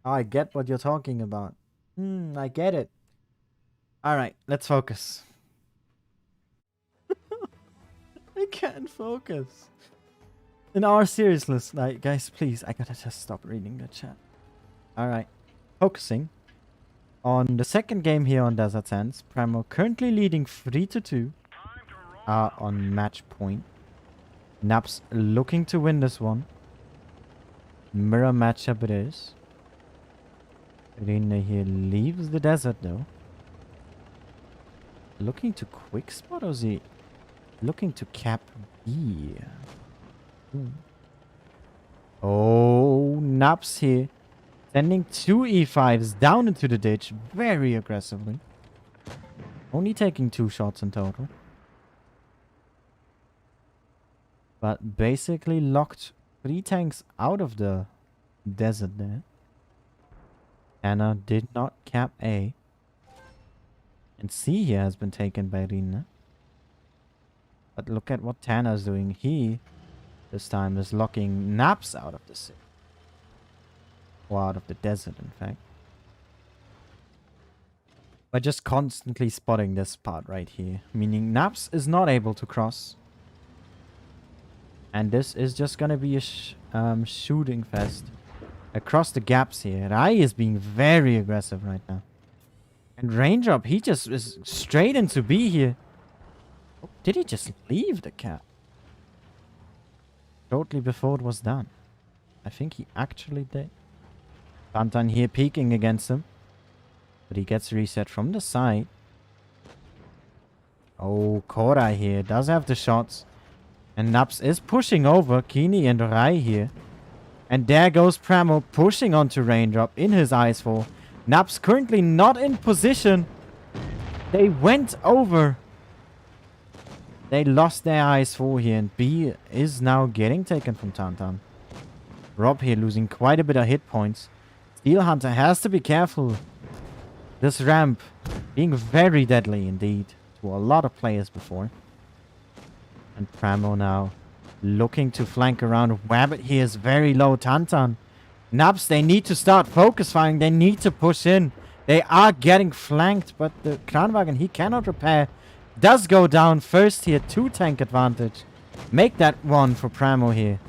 I get what you're talking about. I get it. Alright, let's focus. I can't focus. In our seriousness, like, guys, please, I gotta just stop reading the chat. Alright, focusing on the second game here on Desert Sands. Primo currently leading 3-2. On match point. Nups looking to win this one. Mirror matchup it is. Rina here leaves the desert though. Looking to quick spot, or is he looking to cap B? Oh, Nups here. Sending 2 E5s down into the ditch very aggressively. Only taking 2 shots in total. But basically locked 3 tanks out of the desert there. Anna did not cap A. And C here has been taken by Rina. But look at what Tana's doing. He, this time, is locking Nups out of the city. Or out of the desert, in fact. By just constantly spotting this part right here. Meaning Nups is not able to cross. And this is just gonna be a shooting fest across the gaps here. Rai is being very aggressive right now. And Raindrop, he just is straight into B here. Oh, did he just leave the cap? Shortly before it was done. I think he actually did. Pantan here peeking against him. But he gets reset from the side. Oh, Korai here does have the shots. And Nups is pushing over Kini and Rai here. And there goes Pramo pushing onto Raindrop in his Ice Fall. Nups currently not in position. They went over. They lost their Ice Fall here. And B is now getting taken from Tantan. Rob here losing quite a bit of hit points. Steel Hunter has to be careful. This ramp being very deadly indeed to a lot of players before. And Pramo now looking to flank around. Wabbit here is very low. Tantan. Nups, they need to start focus firing. They need to push in. They are getting flanked, but the Kranwagen, he cannot repair. Does go down first here. 2 tank advantage. Make that one for Pramo here.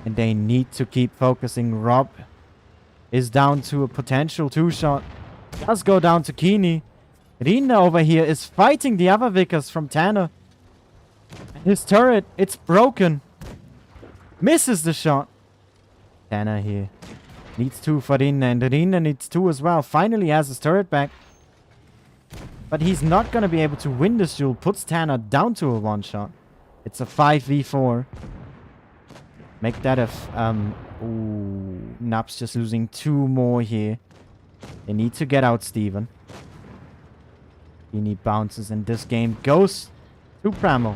And they need to keep focusing. Rob is down to a potential 2-shot. Does go down to Kini. Rina over here is fighting the other Vickers from Tanner. His turret, it's broken. Misses the shot. Tanner here needs 2 for Rina, and Rina needs 2 as well. Finally has his turret back. But he's not going to be able to win this duel. Puts Tanner down to a 1-shot. It's a 5v4. Make that a... Ooh, Nups just losing 2 more here. They need to get out Steven. Kini bounces, and this game goes to Pramo.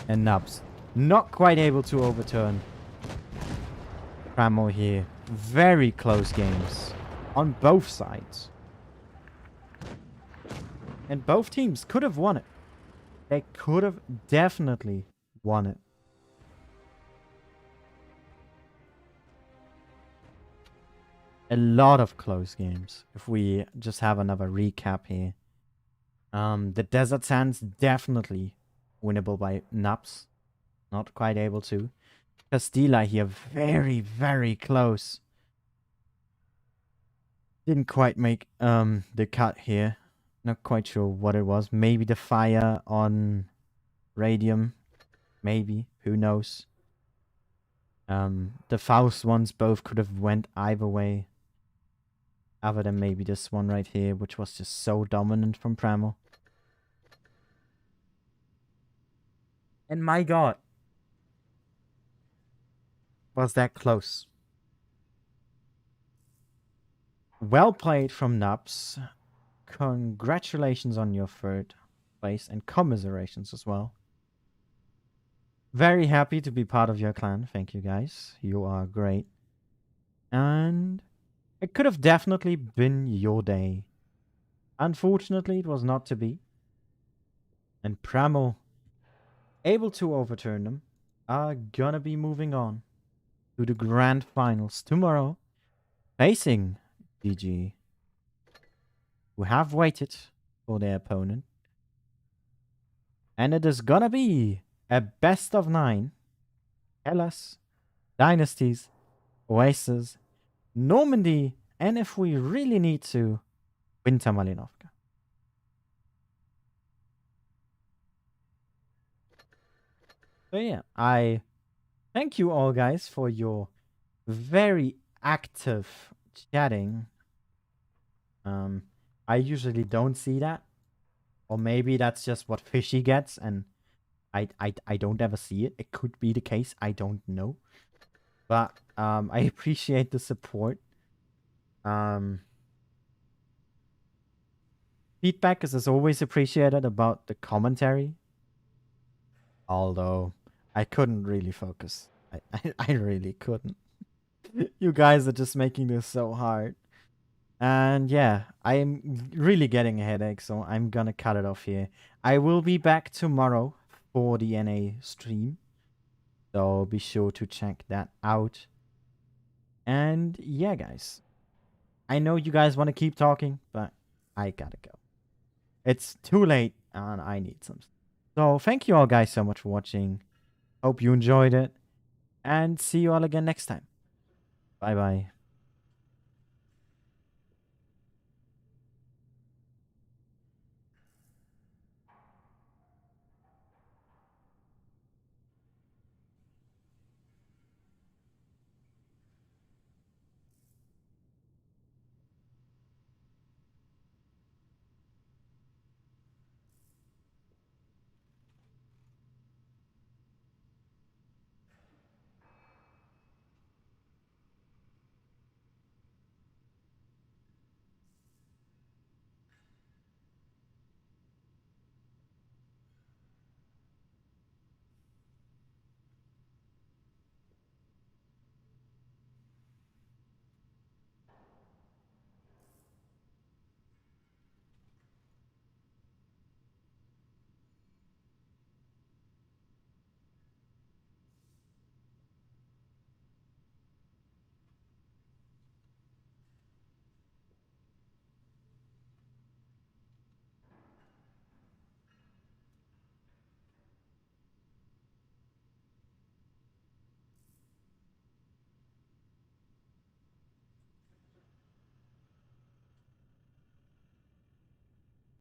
And Nups not quite able to overturn Pramo here. Very close games on both sides. And both teams could have won it. They could have definitely won it. A lot of close games. If we just have another recap here. The Desert Sands definitely winnable by Nups. Not quite able to. Castilla here very, very close. Didn't quite make the cut here. Not quite sure what it was. Maybe the fire on radium. Maybe. Who knows? The Faust ones both could have went either way. Other than maybe this one right here, which was just so dominant from Pramel. And my god. Was that close? Well played from Nups. Congratulations on your third place and commiserations as well. Very happy to be part of your clan. Thank you guys. You are great. And it could have definitely been your day. Unfortunately, it was not to be. And Pramel, able to overturn them, are gonna be moving on to the grand finals tomorrow, facing GG, who have waited for their opponent. And it is gonna be a best of 9. Hellas, Dynasties, Oasis, Normandy, and if we really need to, Winter Malinovka. So yeah, I thank you all guys for your very active chatting. I usually don't see that. Or maybe that's just what Fishy gets and I don't ever see it. It could be the case. I don't know. But I appreciate the support. Feedback is as always appreciated about the commentary. Although I couldn't really focus. I really couldn't. You guys are just making this so hard. And yeah, I'm really getting a headache, so I'm gonna cut it off here. I will be back tomorrow for the NA stream. So be sure to check that out. And yeah, guys. I know you guys want to keep talking, but I gotta go. It's too late and I need some. So thank you all guys so much for watching. Hope you enjoyed it. And see you all again next time. Bye bye.